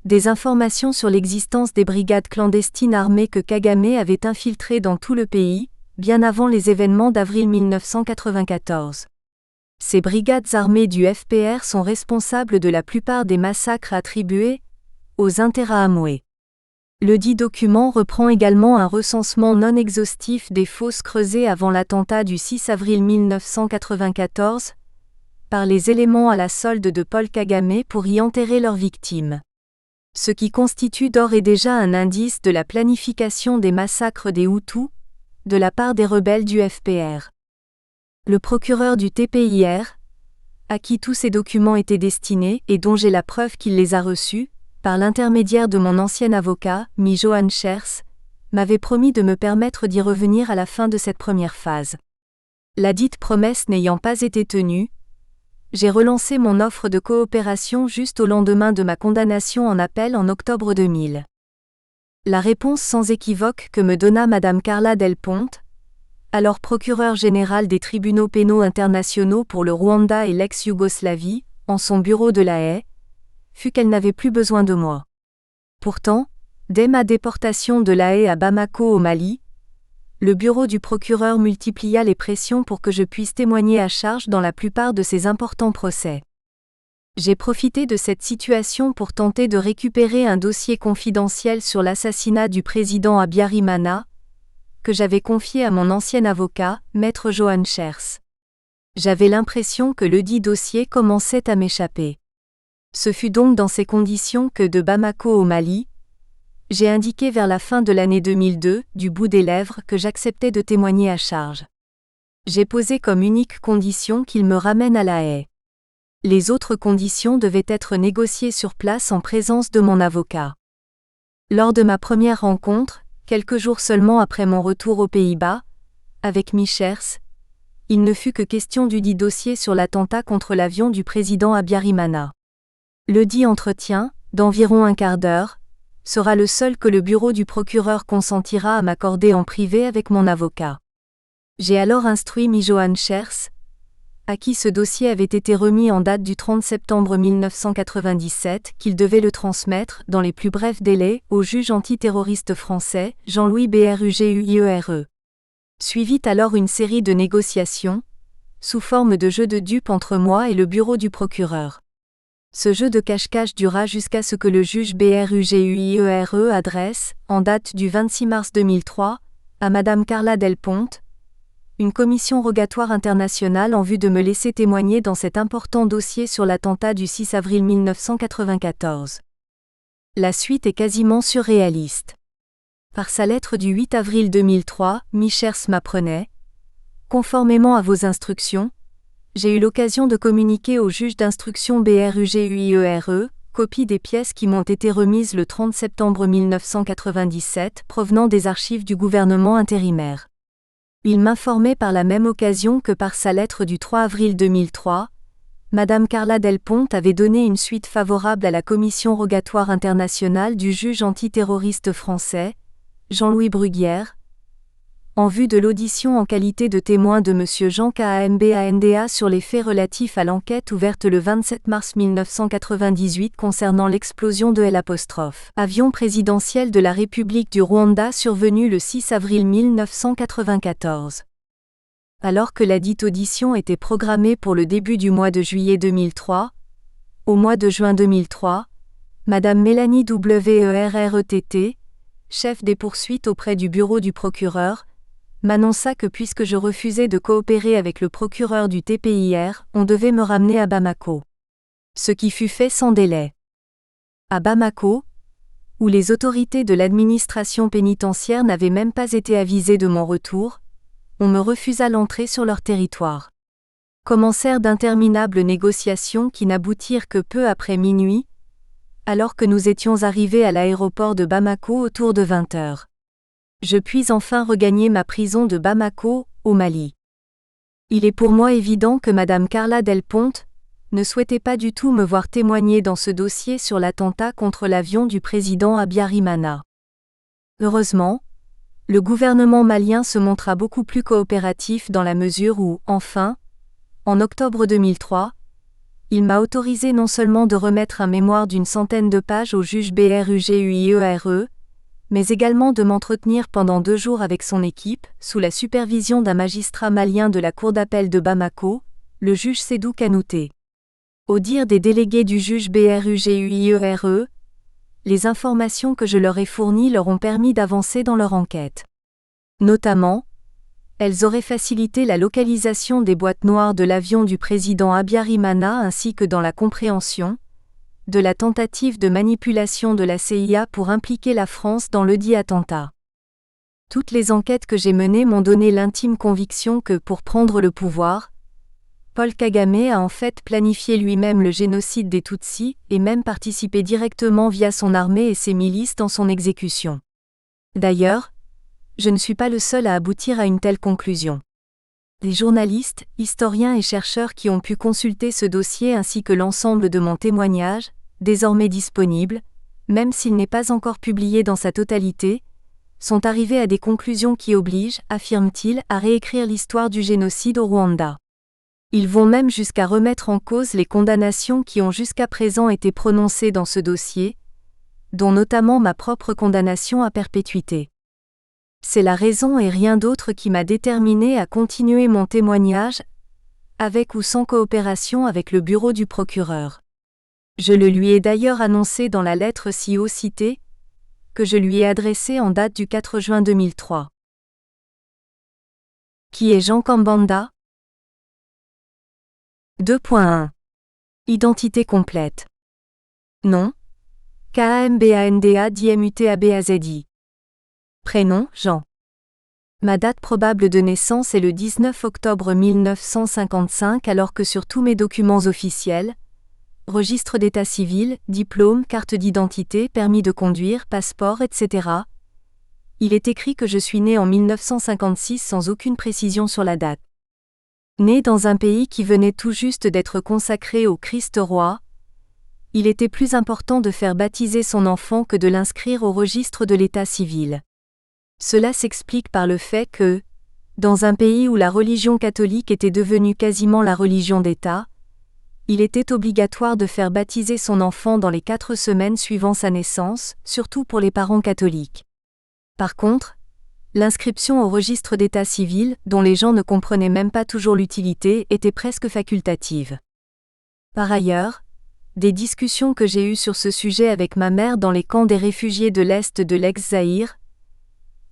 des informations sur l'existence des brigades clandestines armées que Kagame avait infiltrées dans tout le pays, bien avant les événements d'avril 1994. Ces brigades armées du FPR sont responsables de la plupart des massacres attribués aux Interahamwe. Le dit document reprend également un recensement non exhaustif des fosses creusées avant l'attentat du 6 avril 1994 par les éléments à la solde de Paul Kagame pour y enterrer leurs victimes. Ce qui constitue d'ores et déjà un indice de la planification des massacres des Hutus, de la part des rebelles du FPR. Le procureur du TPIR, à qui tous ces documents étaient destinés et dont j'ai la preuve qu'il les a reçus, par l'intermédiaire de mon ancien avocat, Johan Schers, m'avait promis de me permettre d'y revenir à la fin de cette première phase. La dite promesse n'ayant pas été tenue, j'ai relancé mon offre de coopération juste au lendemain de ma condamnation en appel en octobre 2000. La réponse sans équivoque que me donna Madame Carla Del Ponte, alors procureure générale des tribunaux pénaux internationaux pour le Rwanda et l'ex-Yougoslavie, en son bureau de La Haye, fut qu'elle n'avait plus besoin de moi. Pourtant, dès ma déportation de La Haye à Bamako au Mali, le bureau du procureur multiplia les pressions pour que je puisse témoigner à charge dans la plupart de ces importants procès. J'ai profité de cette situation pour tenter de récupérer un dossier confidentiel sur l'assassinat du président Habyarimana, que j'avais confié à mon ancien avocat, Maître Johan Schers. J'avais l'impression que ledit dossier commençait à m'échapper. Ce fut donc dans ces conditions que de Bamako au Mali, j'ai indiqué vers la fin de l'année 2002, du bout des lèvres, que j'acceptais de témoigner à charge. J'ai posé comme unique condition qu'il me ramène à La Haye. Les autres conditions devaient être négociées sur place en présence de mon avocat. Lors de ma première rencontre, quelques jours seulement après mon retour aux Pays-Bas, avec Schers, il ne fut que question du dit dossier sur l'attentat contre l'avion du président Habyarimana. Le dit entretien, d'environ un quart d'heure, sera le seul que le bureau du procureur consentira à m'accorder en privé avec mon avocat. J'ai alors instruit Johan Schers, à qui ce dossier avait été remis en date du 30 septembre 1997, qu'il devait le transmettre, dans les plus brefs délais, au juge antiterroriste français, Jean-Louis Bruguiere. Suivit alors une série de négociations, sous forme de jeu de dupes entre moi et le bureau du procureur. Ce jeu de cache-cache dura jusqu'à ce que le juge BRUGUIERE adresse, en date du 26 mars 2003, à Madame Carla Del Ponte, une commission rogatoire internationale en vue de me laisser témoigner dans cet important dossier sur l'attentat du 6 avril 1994. La suite est quasiment surréaliste. Par sa lettre du 8 avril 2003, Michers m'apprenait: conformément à vos instructions, j'ai eu l'occasion de communiquer au juge d'instruction BRUGUIERE, copie des pièces qui m'ont été remises le 30 septembre 1997 provenant des archives du gouvernement intérimaire. Il m'informait par la même occasion que par sa lettre du 3 avril 2003, Madame Carla Del Ponte avait donné une suite favorable à la commission rogatoire internationale du juge antiterroriste français, Jean-Louis Bruguière, en vue de l'audition en qualité de témoin de M. Jean Kambanda sur les faits relatifs à l'enquête ouverte le 27 mars 1998 concernant l'explosion de l'avion présidentiel de la République du Rwanda survenu le 6 avril 1994. Alors que la dite audition était programmée pour le début du mois de juillet 2003, au mois de juin 2003, Madame Mélanie WERRETT, chef des poursuites auprès du bureau du procureur, m'annonça que puisque je refusais de coopérer avec le procureur du TPIR, on devait me ramener à Bamako. Ce qui fut fait sans délai. À Bamako, où les autorités de l'administration pénitentiaire n'avaient même pas été avisées de mon retour, on me refusa l'entrée sur leur territoire. Commencèrent d'interminables négociations qui n'aboutirent que peu après minuit, alors que nous étions arrivés à l'aéroport de Bamako autour de 20 heures. Je puis enfin regagner ma prison de Bamako, au Mali. Il est pour moi évident que Madame Carla Del Ponte ne souhaitait pas du tout me voir témoigner dans ce dossier sur l'attentat contre l'avion du président Habyarimana. Heureusement, le gouvernement malien se montra beaucoup plus coopératif dans la mesure où, enfin, en octobre 2003, il m'a autorisé non seulement de remettre un mémoire d'une centaine de pages au juge BRUGUIERE, mais également de m'entretenir pendant 2 jours avec son équipe, sous la supervision d'un magistrat malien de la cour d'appel de Bamako, le juge Sédou Kanouté. Au dire des délégués du juge BRUGUIERE, les informations que je leur ai fournies leur ont permis d'avancer dans leur enquête. Notamment, elles auraient facilité la localisation des boîtes noires de l'avion du président Habyarimana ainsi que dans la compréhension de la tentative de manipulation de la CIA pour impliquer la France dans ledit attentat. Toutes les enquêtes que j'ai menées m'ont donné l'intime conviction que, pour prendre le pouvoir, Paul Kagame a en fait planifié lui-même le génocide des Tutsis et même participé directement via son armée et ses milices dans son exécution. D'ailleurs, je ne suis pas le seul à aboutir à une telle conclusion. Les journalistes, historiens et chercheurs qui ont pu consulter ce dossier ainsi que l'ensemble de mon témoignage, désormais disponible, même s'il n'est pas encore publié dans sa totalité, sont arrivés à des conclusions qui obligent, affirment-ils, à réécrire l'histoire du génocide au Rwanda. Ils vont même jusqu'à remettre en cause les condamnations qui ont jusqu'à présent été prononcées dans ce dossier, dont notamment ma propre condamnation à perpétuité. C'est la raison et rien d'autre qui m'a déterminé à continuer mon témoignage, avec ou sans coopération avec le bureau du procureur. Je le lui ai d'ailleurs annoncé dans la lettre ci-haut citée, que je lui ai adressée en date du 4 juin 2003. Qui est Jean Kambanda ? 2.1. Identité complète. Nom : Kambanda Dimutabazdi. Prénom : Jean. Ma date probable de naissance est le 19 octobre 1955 alors que sur tous mes documents officiels, registre d'état civil, diplôme, carte d'identité, permis de conduire, passeport, etc., il est écrit que je suis né en 1956 sans aucune précision sur la date. Né dans un pays qui venait tout juste d'être consacré au Christ roi, il était plus important de faire baptiser son enfant que de l'inscrire au registre de l'état civil. Cela s'explique par le fait que, dans un pays où la religion catholique était devenue quasiment la religion d'État, il était obligatoire de faire baptiser son enfant dans les 4 semaines suivant sa naissance, surtout pour les parents catholiques. Par contre, l'inscription au registre d'état civil, dont les gens ne comprenaient même pas toujours l'utilité, était presque facultative. Par ailleurs, des discussions que j'ai eues sur ce sujet avec ma mère dans les camps des réfugiés de l'Est de l'ex-Zaïre,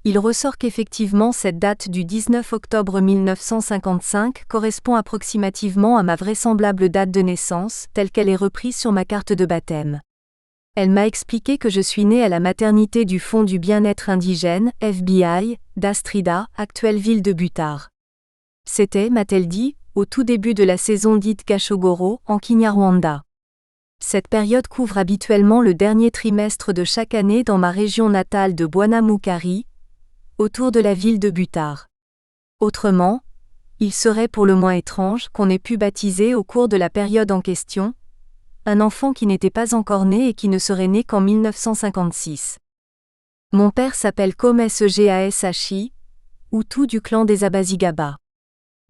il ressort qu'effectivement cette date du 19 octobre 1955 correspond approximativement à ma vraisemblable date de naissance, telle qu'elle est reprise sur ma carte de baptême. Elle m'a expliqué que je suis née à la maternité du Fonds du bien-être indigène, FBI, d'Astrida, actuelle ville de Butare. C'était, m'a-t-elle dit, au tout début de la saison dite Gashogoro, en Kinyarwanda. Cette période couvre habituellement le dernier trimestre de chaque année dans ma région natale de Bwana-Mukari, autour de la ville de Butare. Autrement, il serait pour le moins étrange qu'on ait pu baptiser au cours de la période en question un enfant qui n'était pas encore né et qui ne serait né qu'en 1956. Mon père s'appelle Kom Segashi, Hutu du clan des Abazigaba.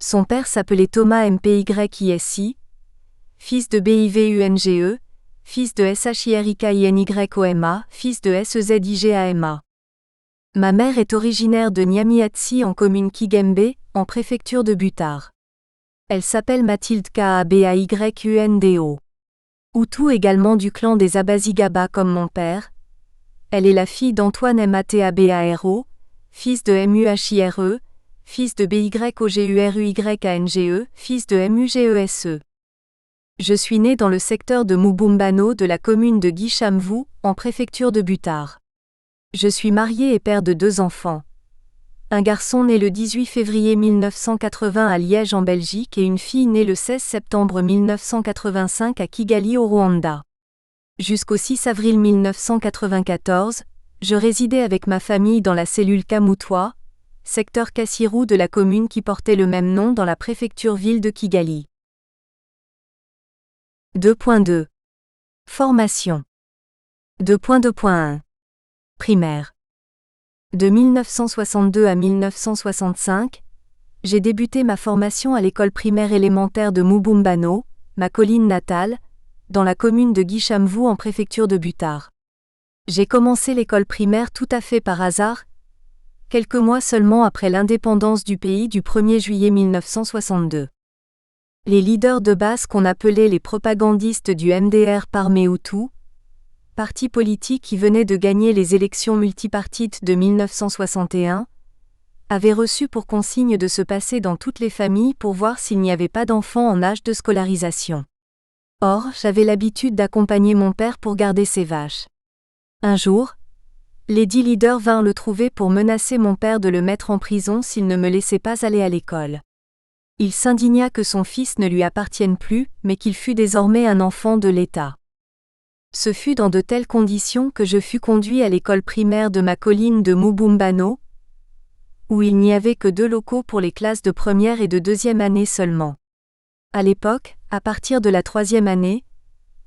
Son père s'appelait Thomas Mpyisi, fils de Bivunge, fils de Shirikanyoma, fils de Sezigama. Ma mère est originaire de Nyamiatsi en commune Kigembe, en préfecture de Butare. Elle s'appelle Mathilde Kabayundo. Hutu également du clan des Abazigaba comme mon père. Elle est la fille d'Antoine Matabaro, fils de Muhire, fils de Byoguruyanga, fils de Mugese. Je suis né dans le secteur de Mubumbano de la commune de Gishamvu, en préfecture de Butare. Je suis marié et père de 2 enfants. Un garçon né le 18 février 1980 à Liège en Belgique et une fille née le 16 septembre 1985 à Kigali au Rwanda. Jusqu'au 6 avril 1994, je résidais avec ma famille dans la cellule Kamutwa, secteur Kassiru de la commune qui portait le même nom dans la préfecture-ville de Kigali. 2.2 Formation 2.2.1 Primaire. De 1962 à 1965, j'ai débuté ma formation à l'école primaire élémentaire de Mubumbano, ma colline natale, dans la commune de Gishamvu en préfecture de Butare. J'ai commencé l'école primaire tout à fait par hasard, quelques mois seulement après l'indépendance du pays du 1er juillet 1962. Les leaders de base qu'on appelait les propagandistes du MDR Parmé Hutu, parti politique qui venait de gagner les élections multipartites de 1961, avaient reçu pour consigne de se passer dans toutes les familles pour voir s'il n'y avait pas d'enfants en âge de scolarisation. Or, j'avais l'habitude d'accompagner mon père pour garder ses vaches. Un jour, les 10 leaders vinrent le trouver pour menacer mon père de le mettre en prison s'il ne me laissait pas aller à l'école. Il s'indigna que son fils ne lui appartienne plus, mais qu'il fût désormais un enfant de l'État. Ce fut dans de telles conditions que je fus conduit à l'école primaire de ma colline de Mubumbano, où il n'y avait que 2 locaux pour les classes de première et de deuxième année seulement. À l'époque, à partir de la 3e année,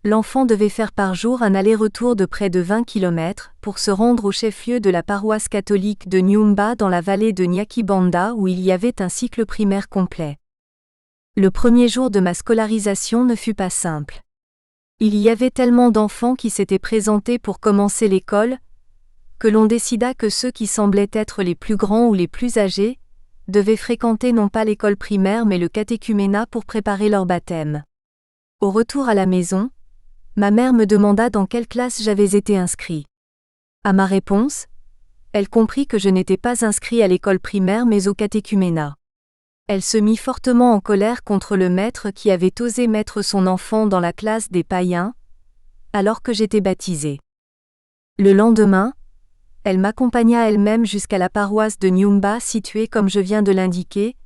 l'enfant devait faire par jour un aller-retour de près de 20 km pour se rendre au chef-lieu de la paroisse catholique de Nyumba dans la vallée de Nyakibanda où il y avait un cycle primaire complet. Le premier jour de ma scolarisation ne fut pas simple. Il y avait tellement d'enfants qui s'étaient présentés pour commencer l'école, que l'on décida que ceux qui semblaient être les plus grands ou les plus âgés, devaient fréquenter non pas l'école primaire mais le catéchuménat pour préparer leur baptême. Au retour à la maison, ma mère me demanda dans quelle classe j'avais été inscrit. À ma réponse, elle comprit que je n'étais pas inscrit à l'école primaire mais au catéchuménat. Elle se mit fortement en colère contre le maître qui avait osé mettre son enfant dans la classe des païens, alors que j'étais baptisé. Le lendemain, elle m'accompagna elle-même jusqu'à la paroisse de Nyumba située comme je viens de l'indiquer,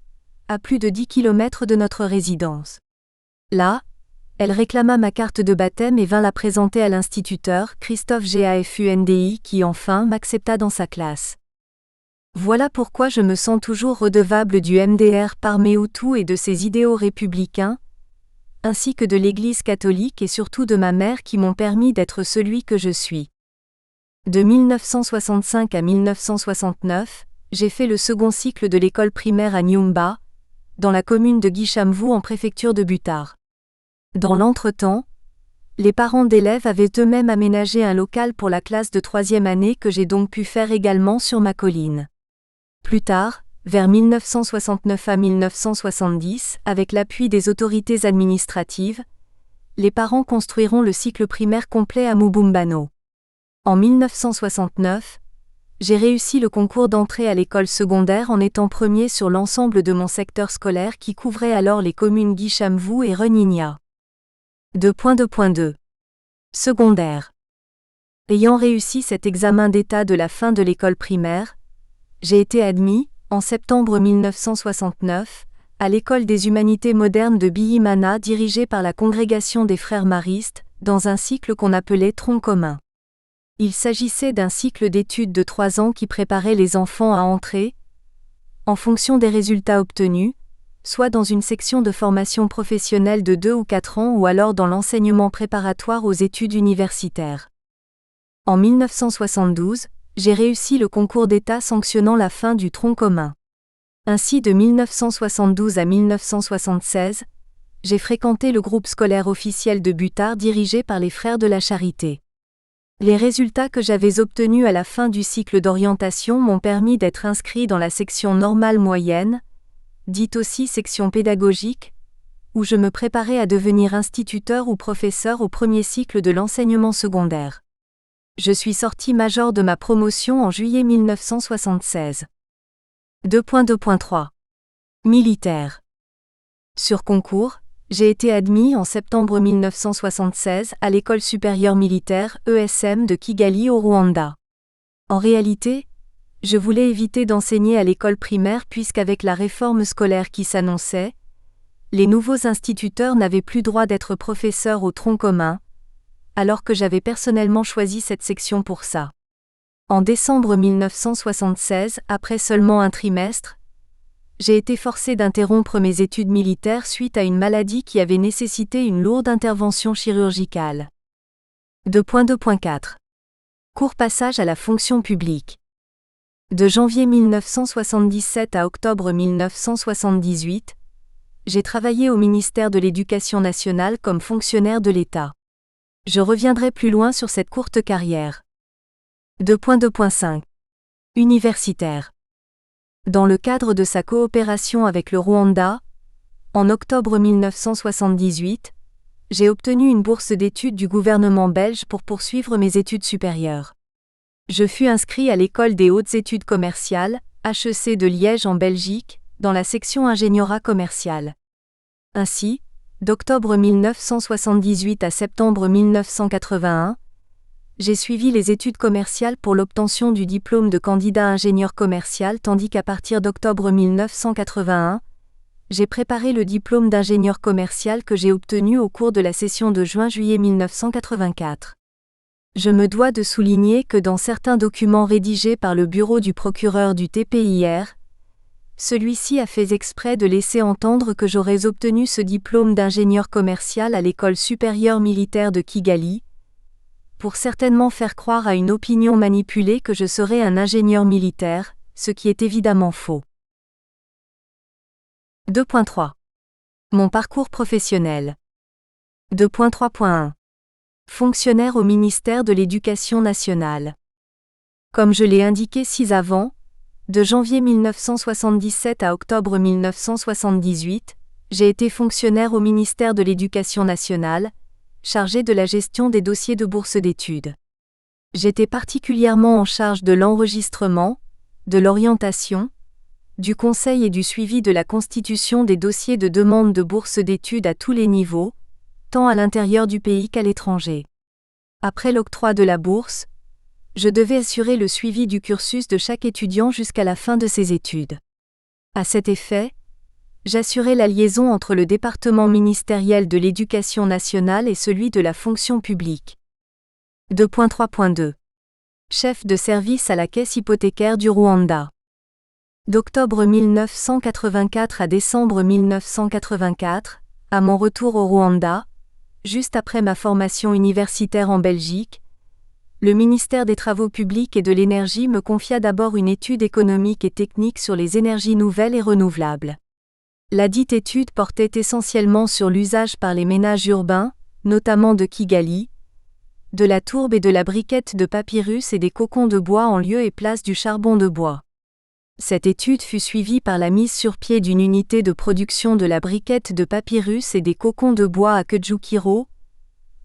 à plus de 10 km de notre résidence. Là, elle réclama ma carte de baptême et vint la présenter à l'instituteur, Christophe Gafundi, qui enfin m'accepta dans sa classe. Voilà pourquoi je me sens toujours redevable du MDR Parmé Hutu et de ses idéaux républicains, ainsi que de l'Église catholique et surtout de ma mère qui m'ont permis d'être celui que je suis. De 1965 à 1969, j'ai fait le second cycle de l'école primaire à Nyumba, dans la commune de Gishamvu en préfecture de Butare. Dans l'entretemps, les parents d'élèves avaient eux-mêmes aménagé un local pour la classe de 3e année que j'ai donc pu faire également sur ma colline. Plus tard, vers 1969 à 1970, avec l'appui des autorités administratives, les parents construiront le cycle primaire complet à Mubumbano. En 1969, j'ai réussi le concours d'entrée à l'école secondaire en étant premier sur l'ensemble de mon secteur scolaire qui couvrait alors les communes Guichamvu et Renigna. 2.2.2 Secondaire. Ayant réussi cet examen d'état de la fin de l'école primaire, j'ai été admis, en septembre 1969, à l'école des humanités modernes de Biyimana dirigée par la congrégation des frères maristes, dans un cycle qu'on appelait tronc commun. Il s'agissait d'un cycle d'études de 3 ans qui préparait les enfants à entrer, en fonction des résultats obtenus, soit dans une section de formation professionnelle de 2 ou 4 ans ou alors dans l'enseignement préparatoire aux études universitaires. En 1972, j'ai réussi le concours d'État sanctionnant la fin du tronc commun. Ainsi de 1972 à 1976, j'ai fréquenté le groupe scolaire officiel de Butare dirigé par les Frères de la Charité. Les résultats que j'avais obtenus à la fin du cycle d'orientation m'ont permis d'être inscrit dans la section normale moyenne, dite aussi section pédagogique, où je me préparais à devenir instituteur ou professeur au premier cycle de l'enseignement secondaire. Je suis sorti major de ma promotion en juillet 1976. 2.2.3 Militaire. Sur concours, j'ai été admis en septembre 1976 à l'école supérieure militaire ESM de Kigali au Rwanda. En réalité, je voulais éviter d'enseigner à l'école primaire puisqu'avec la réforme scolaire qui s'annonçait, les nouveaux instituteurs n'avaient plus droit d'être professeurs au tronc commun, alors que j'avais personnellement choisi cette section pour ça. En décembre 1976, après seulement un trimestre, j'ai été forcé d'interrompre mes études militaires suite à une maladie qui avait nécessité une lourde intervention chirurgicale. 2.2.4 Court passage à la fonction publique. De janvier 1977 à octobre 1978, j'ai travaillé au ministère de l'Éducation nationale comme fonctionnaire de l'État. Je reviendrai plus loin sur cette courte carrière. 2.2.5 Universitaire. Dans le cadre de sa coopération avec le Rwanda, en octobre 1978, j'ai obtenu une bourse d'études du gouvernement belge pour poursuivre mes études supérieures. Je fus inscrit à l'école des hautes études commerciales, HEC de Liège en Belgique, dans la section ingénierat commercial. Ainsi, d'octobre 1978 à septembre 1981, j'ai suivi les études commerciales pour l'obtention du diplôme de candidat ingénieur commercial tandis qu'à partir d'octobre 1981, j'ai préparé le diplôme d'ingénieur commercial que j'ai obtenu au cours de la session de juin-juillet 1984. Je me dois de souligner que dans certains documents rédigés par le bureau du procureur du TPIR, celui-ci a fait exprès de laisser entendre que j'aurais obtenu ce diplôme d'ingénieur commercial à l'école supérieure militaire de Kigali, pour certainement faire croire à une opinion manipulée que je serais un ingénieur militaire, ce qui est évidemment faux. 2.3 Mon parcours professionnel. 2.3.1 Fonctionnaire au ministère de l'Éducation nationale. Comme je l'ai indiqué ci-avant, de janvier 1977 à octobre 1978, j'ai été fonctionnaire au ministère de l'Éducation nationale, chargé de la gestion des dossiers de bourse d'études. J'étais particulièrement en charge de l'enregistrement, de l'orientation, du conseil et du suivi de la constitution des dossiers de demande de bourse d'études à tous les niveaux, tant à l'intérieur du pays qu'à l'étranger. Après l'octroi de la bourse, je devais assurer le suivi du cursus de chaque étudiant jusqu'à la fin de ses études. À cet effet, j'assurais la liaison entre le département ministériel de l'Éducation nationale et celui de la fonction publique. 2.3.2 Chef de service à la Caisse hypothécaire du Rwanda. D'octobre 1984 à décembre 1984, à mon retour au Rwanda, juste après ma formation universitaire en Belgique, le ministère des Travaux publics et de l'Énergie me confia d'abord une étude économique et technique sur les énergies nouvelles et renouvelables. La dite étude portait essentiellement sur l'usage par les ménages urbains, notamment de Kigali, de la tourbe et de la briquette de papyrus et des cocons de bois en lieu et place du charbon de bois. Cette étude fut suivie par la mise sur pied d'une unité de production de la briquette de papyrus et des cocons de bois à Kejukiro,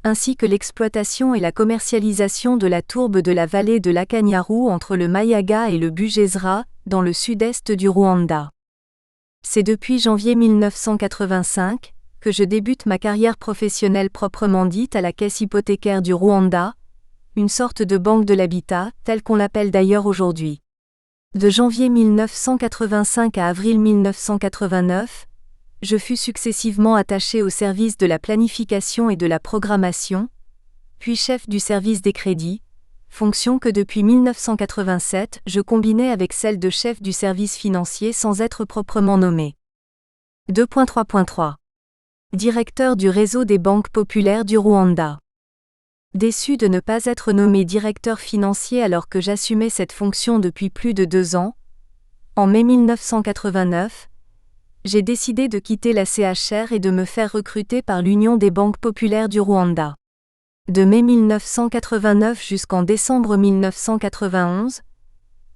ainsi que l'exploitation et la commercialisation de la tourbe de la vallée de l'Akanyaru entre le Mayaga et le Bugesera, dans le sud-est du Rwanda. C'est depuis janvier 1985 que je débute ma carrière professionnelle proprement dite à la Caisse hypothécaire du Rwanda, une sorte de banque de l'habitat, telle qu'on l'appelle d'ailleurs aujourd'hui. De janvier 1985 à avril 1989, je fus successivement attaché au service de la planification et de la programmation, puis chef du service des crédits, fonction que depuis 1987 je combinais avec celle de chef du service financier sans être proprement nommé. 2.3.3 Directeur du réseau des banques populaires du Rwanda. Déçu de ne pas être nommé directeur financier alors que j'assumais cette fonction depuis plus de 2 ans, en mai 1989, j'ai décidé de quitter la CHR et de me faire recruter par l'Union des banques populaires du Rwanda. De mai 1989 jusqu'en décembre 1991,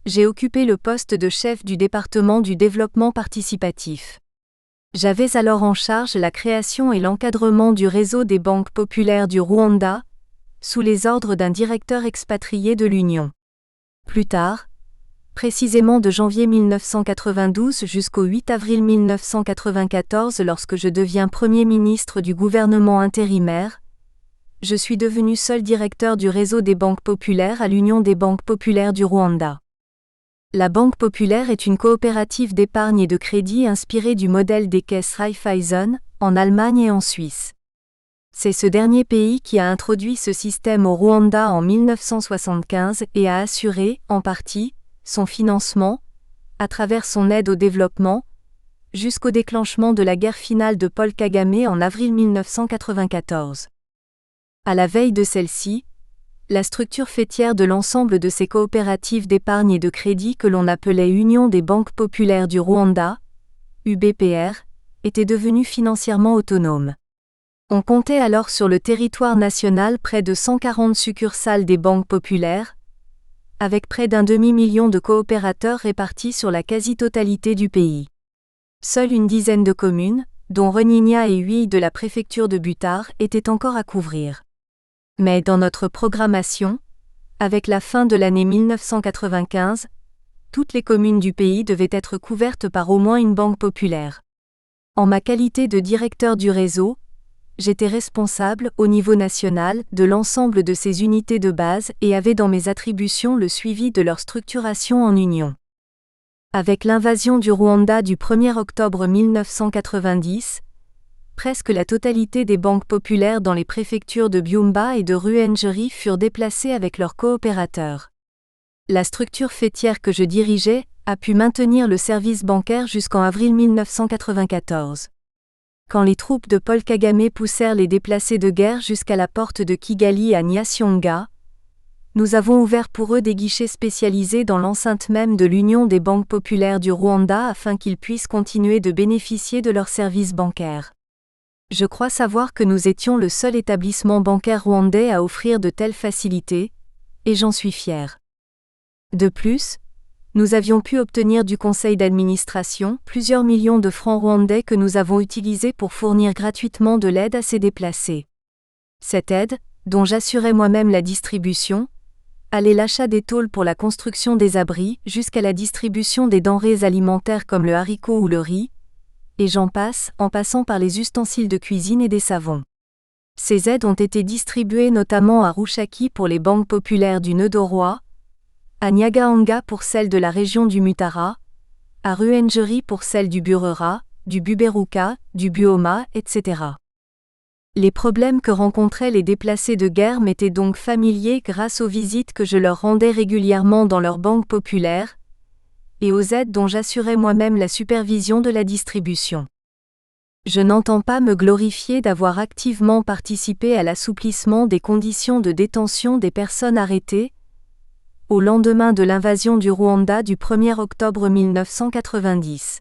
j'ai occupé le poste de chef du département du développement participatif. J'avais alors en charge la création et l'encadrement du réseau des banques populaires du Rwanda, sous les ordres d'un directeur expatrié de l'Union. Plus tard, précisément de janvier 1992 jusqu'au 8 avril 1994 lorsque je deviens Premier ministre du gouvernement intérimaire, je suis devenu seul directeur du réseau des banques populaires à l'Union des banques populaires du Rwanda. La Banque populaire est une coopérative d'épargne et de crédit inspirée du modèle des caisses Raiffeisen, en Allemagne et en Suisse. C'est ce dernier pays qui a introduit ce système au Rwanda en 1975 et a assuré, en partie, son financement, à travers son aide au développement, jusqu'au déclenchement de la guerre finale de Paul Kagame en avril 1994. À la veille de celle-ci, la structure faîtière de l'ensemble de ces coopératives d'épargne et de crédit que l'on appelait Union des banques populaires du Rwanda, UBPR, était devenue financièrement autonome. On comptait alors sur le territoire national près de 140 succursales des banques populaires, avec près d'un demi-million de coopérateurs répartis sur la quasi-totalité du pays. Seule une dizaine de communes, dont Renigna et Huy de la préfecture de Butar, étaient encore à couvrir. Mais dans notre programmation, avec la fin de l'année 1995, toutes les communes du pays devaient être couvertes par au moins une banque populaire. En ma qualité de directeur du réseau, j'étais responsable, au niveau national, de l'ensemble de ces unités de base et avais dans mes attributions le suivi de leur structuration en union. Avec l'invasion du Rwanda du 1er octobre 1990, presque la totalité des banques populaires dans les préfectures de Byumba et de Ruhengeri furent déplacées avec leurs coopérateurs. La structure faîtière que je dirigeais a pu maintenir le service bancaire jusqu'en avril 1994. Quand les troupes de Paul Kagame poussèrent les déplacés de guerre jusqu'à la porte de Kigali à Nyacyonga, nous avons ouvert pour eux des guichets spécialisés dans l'enceinte même de l'Union des banques populaires du Rwanda afin qu'ils puissent continuer de bénéficier de leurs services bancaires. Je crois savoir que nous étions le seul établissement bancaire rwandais à offrir de telles facilités, et j'en suis fier. De plus, nous avions pu obtenir du conseil d'administration plusieurs millions de francs rwandais que nous avons utilisés pour fournir gratuitement de l'aide à ces déplacés. Cette aide, dont j'assurais moi-même la distribution, allait l'achat des tôles pour la construction des abris jusqu'à la distribution des denrées alimentaires comme le haricot ou le riz, et j'en passe, en passant par les ustensiles de cuisine et des savons. Ces aides ont été distribuées notamment à Rushaki pour les banques populaires du Nœud-Roi, à Nyakanga pour celle de la région du Mutara, à Ruhengeri pour celle du Burera, du Buberuka, du Buoma, etc. Les problèmes que rencontraient les déplacés de guerre m'étaient donc familiers grâce aux visites que je leur rendais régulièrement dans leurs banques populaires, et aux aides dont j'assurais moi-même la supervision de la distribution. Je n'entends pas me glorifier d'avoir activement participé à l'assouplissement des conditions de détention des personnes arrêtées, au lendemain de l'invasion du Rwanda du 1er octobre 1990.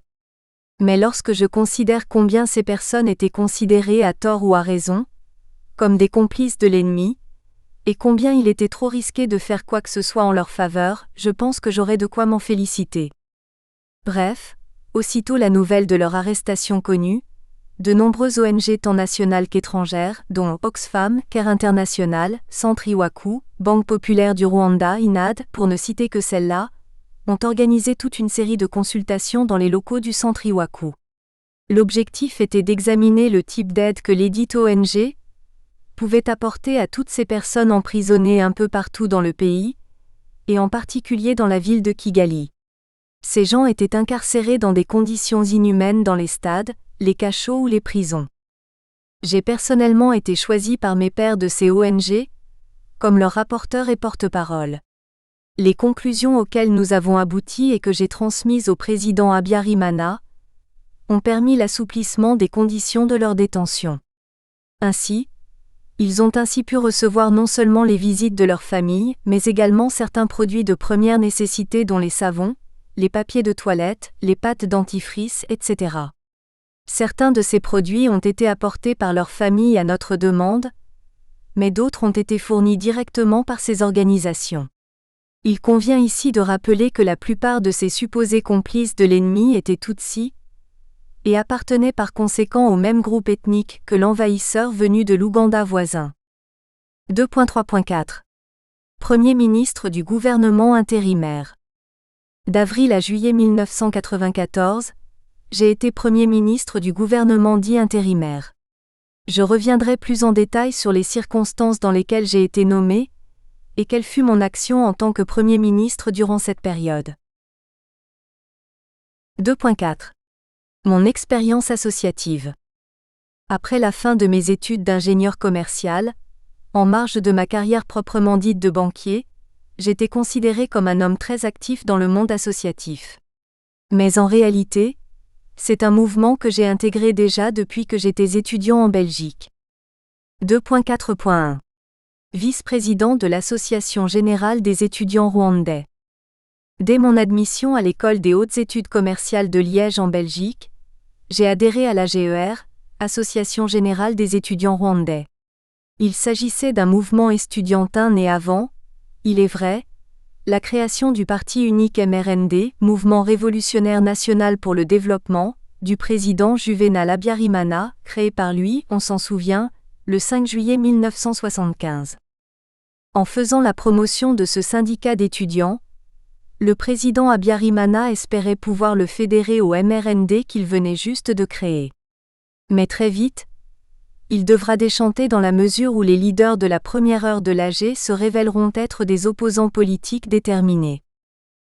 Mais lorsque je considère combien ces personnes étaient considérées à tort ou à raison, comme des complices de l'ennemi, et combien il était trop risqué de faire quoi que ce soit en leur faveur, je pense que j'aurais de quoi m'en féliciter. Bref, aussitôt la nouvelle de leur arrestation connue, de nombreuses ONG tant nationales qu'étrangères, dont Oxfam, Care International, Centre Iwaku, Banque Populaire du Rwanda, INAD, pour ne citer que celles-là, ont organisé toute une série de consultations dans les locaux du Centre Iwaku. L'objectif était d'examiner le type d'aide que lesdites ONG pouvaient apporter à toutes ces personnes emprisonnées un peu partout dans le pays, et en particulier dans la ville de Kigali. Ces gens étaient incarcérés dans des conditions inhumaines dans les stades, les cachots ou les prisons. J'ai personnellement été choisi par mes pairs de ces ONG comme leur rapporteur et porte-parole. Les conclusions auxquelles nous avons abouti et que j'ai transmises au président Habyarimana ont permis l'assouplissement des conditions de leur détention. Ainsi, ils ont ainsi pu recevoir non seulement les visites de leur famille, mais également certains produits de première nécessité dont les savons, les papiers de toilette, les pâtes dentifrice, etc. Certains de ces produits ont été apportés par leur famille à notre demande, mais d'autres ont été fournis directement par ces organisations. Il convient ici de rappeler que la plupart de ces supposés complices de l'ennemi étaient Tutsis, et appartenaient par conséquent au même groupe ethnique que l'envahisseur venu de l'Ouganda voisin. 2.3.4 Premier ministre du gouvernement intérimaire. D'avril à juillet 1994, j'ai été Premier ministre du gouvernement dit intérimaire. Je reviendrai plus en détail sur les circonstances dans lesquelles j'ai été nommé, et quelle fut mon action en tant que Premier ministre durant cette période. 2.4 Mon expérience associative. Après la fin de mes études d'ingénieur commercial, en marge de ma carrière proprement dite de banquier, j'étais considéré comme un homme très actif dans le monde associatif. Mais en réalité, c'est un mouvement que j'ai intégré déjà depuis que j'étais étudiant en Belgique. 2.4.1 Vice-président de l'Association générale des étudiants rwandais. Dès mon admission à l'école des hautes études commerciales de Liège en Belgique, j'ai adhéré à l'AGER, Association générale des étudiants rwandais. Il s'agissait d'un mouvement estudiantin né avant, il est vrai, la création du parti unique MRND, Mouvement révolutionnaire national pour le développement, du président Juvénal Habyarimana, créé par lui, on s'en souvient, le 5 juillet 1975. En faisant la promotion de ce syndicat d'étudiants, le président Habyarimana espérait pouvoir le fédérer au MRND qu'il venait juste de créer. Mais très vite, il devra déchanter dans la mesure où les leaders de la première heure de l'AG se révéleront être des opposants politiques déterminés.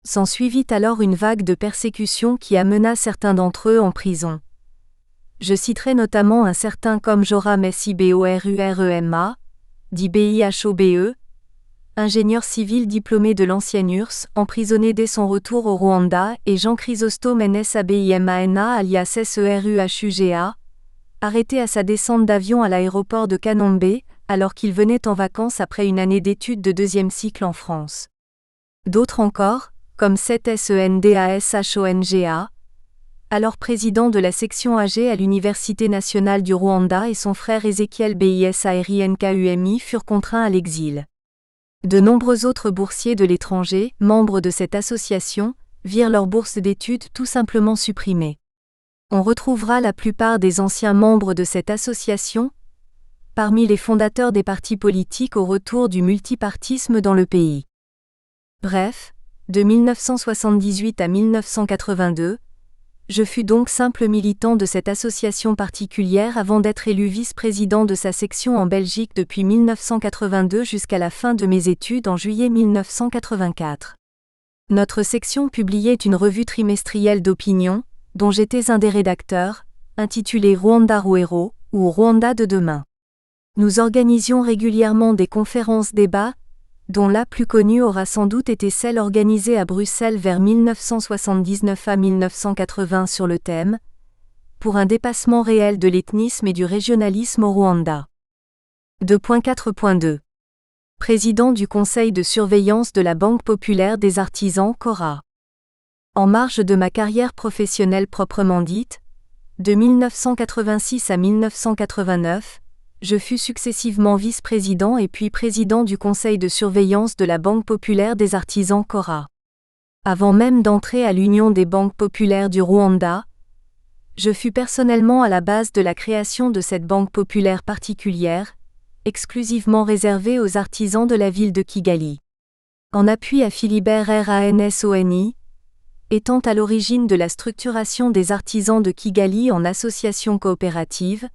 S'ensuivit alors une vague de persécutions qui amena certains d'entre eux en prison. Je citerai notamment un certain comme Joram Siborurema, dit BIHOBE, ingénieur civil diplômé de l'ancienne URSS, emprisonné dès son retour au Rwanda, et Jean Chrysostome Nsabimana alias SERUHUGA, arrêté à sa descente d'avion à l'aéroport de Kanombe, alors qu'il venait en vacances après une année d'études de deuxième cycle en France. D'autres encore, comme SENDASHONGA, alors président de la section AG à l'Université nationale du Rwanda, et son frère Ezekiel BISARINKUMI furent contraints à l'exil. De nombreux autres boursiers de l'étranger, membres de cette association, virent leur bourse d'études tout simplement supprimée. On retrouvera la plupart des anciens membres de cette association parmi les fondateurs des partis politiques au retour du multipartisme dans le pays. Bref, de 1978 à 1982, je fus donc simple militant de cette association particulière avant d'être élu vice-président de sa section en Belgique depuis 1982 jusqu'à la fin de mes études en juillet 1984. Notre section publiait une revue trimestrielle d'opinion, dont j'étais un des rédacteurs, intitulée Rwanda Ruero, ou Rwanda de demain. Nous organisions régulièrement des conférences-débats, dont la plus connue aura sans doute été celle organisée à Bruxelles vers 1979 à 1980 sur le thème « Pour un dépassement réel de l'ethnisme et du régionalisme au Rwanda ». 2.4.2 Président du Conseil de surveillance de la Banque populaire des artisans Cora. En marge de ma carrière professionnelle proprement dite, de 1986 à 1989, je fus successivement vice-président et puis président du conseil de surveillance de la Banque populaire des artisans Cora. Avant même d'entrer à l'Union des banques populaires du Rwanda, Je fus personnellement à la base de la création de cette banque populaire particulière, exclusivement réservée aux artisans de la ville de Kigali. En appui à Philibert Ransoni, étant à l'origine de la structuration des artisans de Kigali en association coopérative,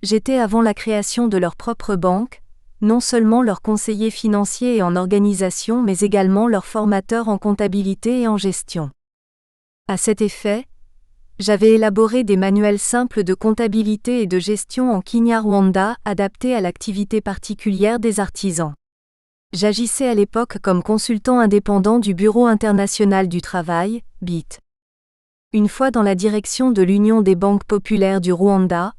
j'étais avant la création de leur propre banque, non seulement leur conseiller financier et en organisation mais également leur formateur en comptabilité et en gestion. À cet effet, j'avais élaboré des manuels simples de comptabilité et de gestion en Kinyarwanda adaptés à l'activité particulière des artisans. J'agissais à l'époque comme consultant indépendant du Bureau international du travail, BIT. Une fois dans la direction de l'Union des banques populaires du Rwanda,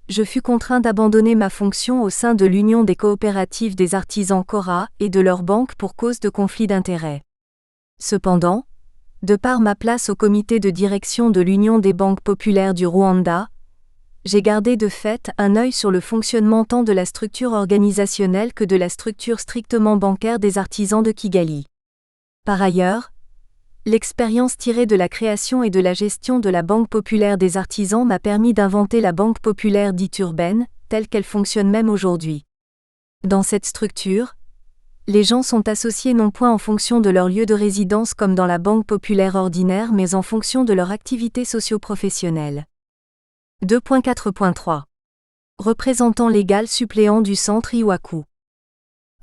je fus contraint d'abandonner ma fonction au sein de l'Union des coopératives des artisans KORA et de leur banque pour cause de conflit d'intérêts. Cependant, de par ma place au comité de direction de l'Union des banques populaires du Rwanda, j'ai gardé de fait un œil sur le fonctionnement tant de la structure organisationnelle que de la structure strictement bancaire des artisans de Kigali. Par ailleurs, l'expérience tirée de la création et de la gestion de la Banque populaire des artisans m'a permis d'inventer la Banque populaire dite urbaine, telle qu'elle fonctionne même aujourd'hui. Dans cette structure, les gens sont associés non point en fonction de leur lieu de résidence comme dans la banque populaire ordinaire mais en fonction de leur activité socio-professionnelle. 2.4.3 Représentant légal suppléant du centre Iwaku.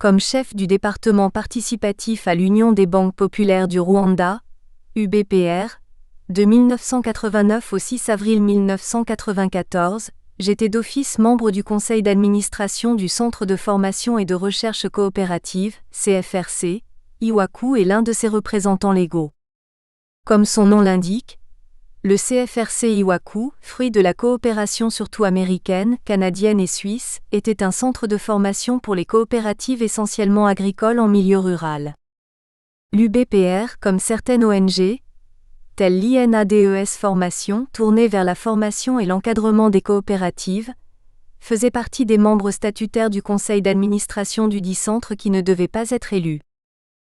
Comme chef du département participatif à l'Union des banques populaires du Rwanda, UBPR, de 1989 au 6 avril 1994, j'étais d'office membre du conseil d'administration du Centre de formation et de recherche coopérative, CFRC, Iwaku est l'un de ses représentants légaux. Comme son nom l'indique, le CFRC Iwaku, fruit de la coopération surtout américaine, canadienne et suisse, était un centre de formation pour les coopératives essentiellement agricoles en milieu rural. L'UBPR, comme certaines ONG, telle l'INADES Formation, tournée vers la formation et l'encadrement des coopératives, faisait partie des membres statutaires du conseil d'administration du dit centre qui ne devait pas être élu.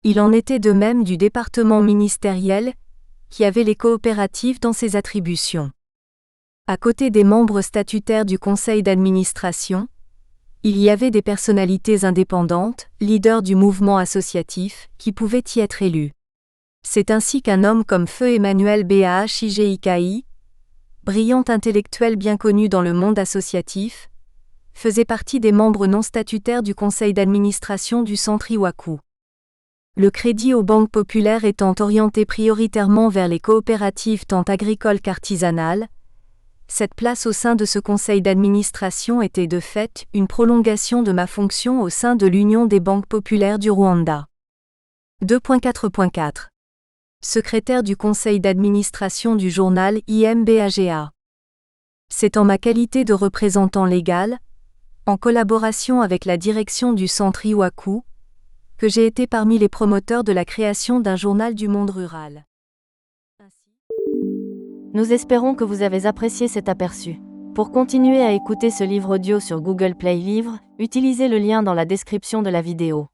Il en était de même du département ministériel, qui avait les coopératives dans ses attributions. À côté des membres statutaires du conseil d'administration, il y avait des personnalités indépendantes, leaders du mouvement associatif, qui pouvaient y être élus. C'est ainsi qu'un homme comme Feu Emmanuel Bahijikaï, brillant intellectuel bien connu dans le monde associatif, faisait partie des membres non statutaires du conseil d'administration du centre Iwaku. Le crédit aux banques populaires étant orienté prioritairement vers les coopératives tant agricoles qu'artisanales, cette place au sein de ce conseil d'administration était de fait une prolongation de ma fonction au sein de l'Union des banques populaires du Rwanda. 2.4.4 Secrétaire du conseil d'administration du journal IMBAGA. C'est en ma qualité de représentant légal, en collaboration avec la direction du centre Iwaku, que j'ai été parmi les promoteurs de la création d'un journal du monde rural. Nous espérons que vous avez apprécié cet aperçu. Pour continuer à écouter ce livre audio sur Google Play Livres, utilisez le lien dans la description de la vidéo.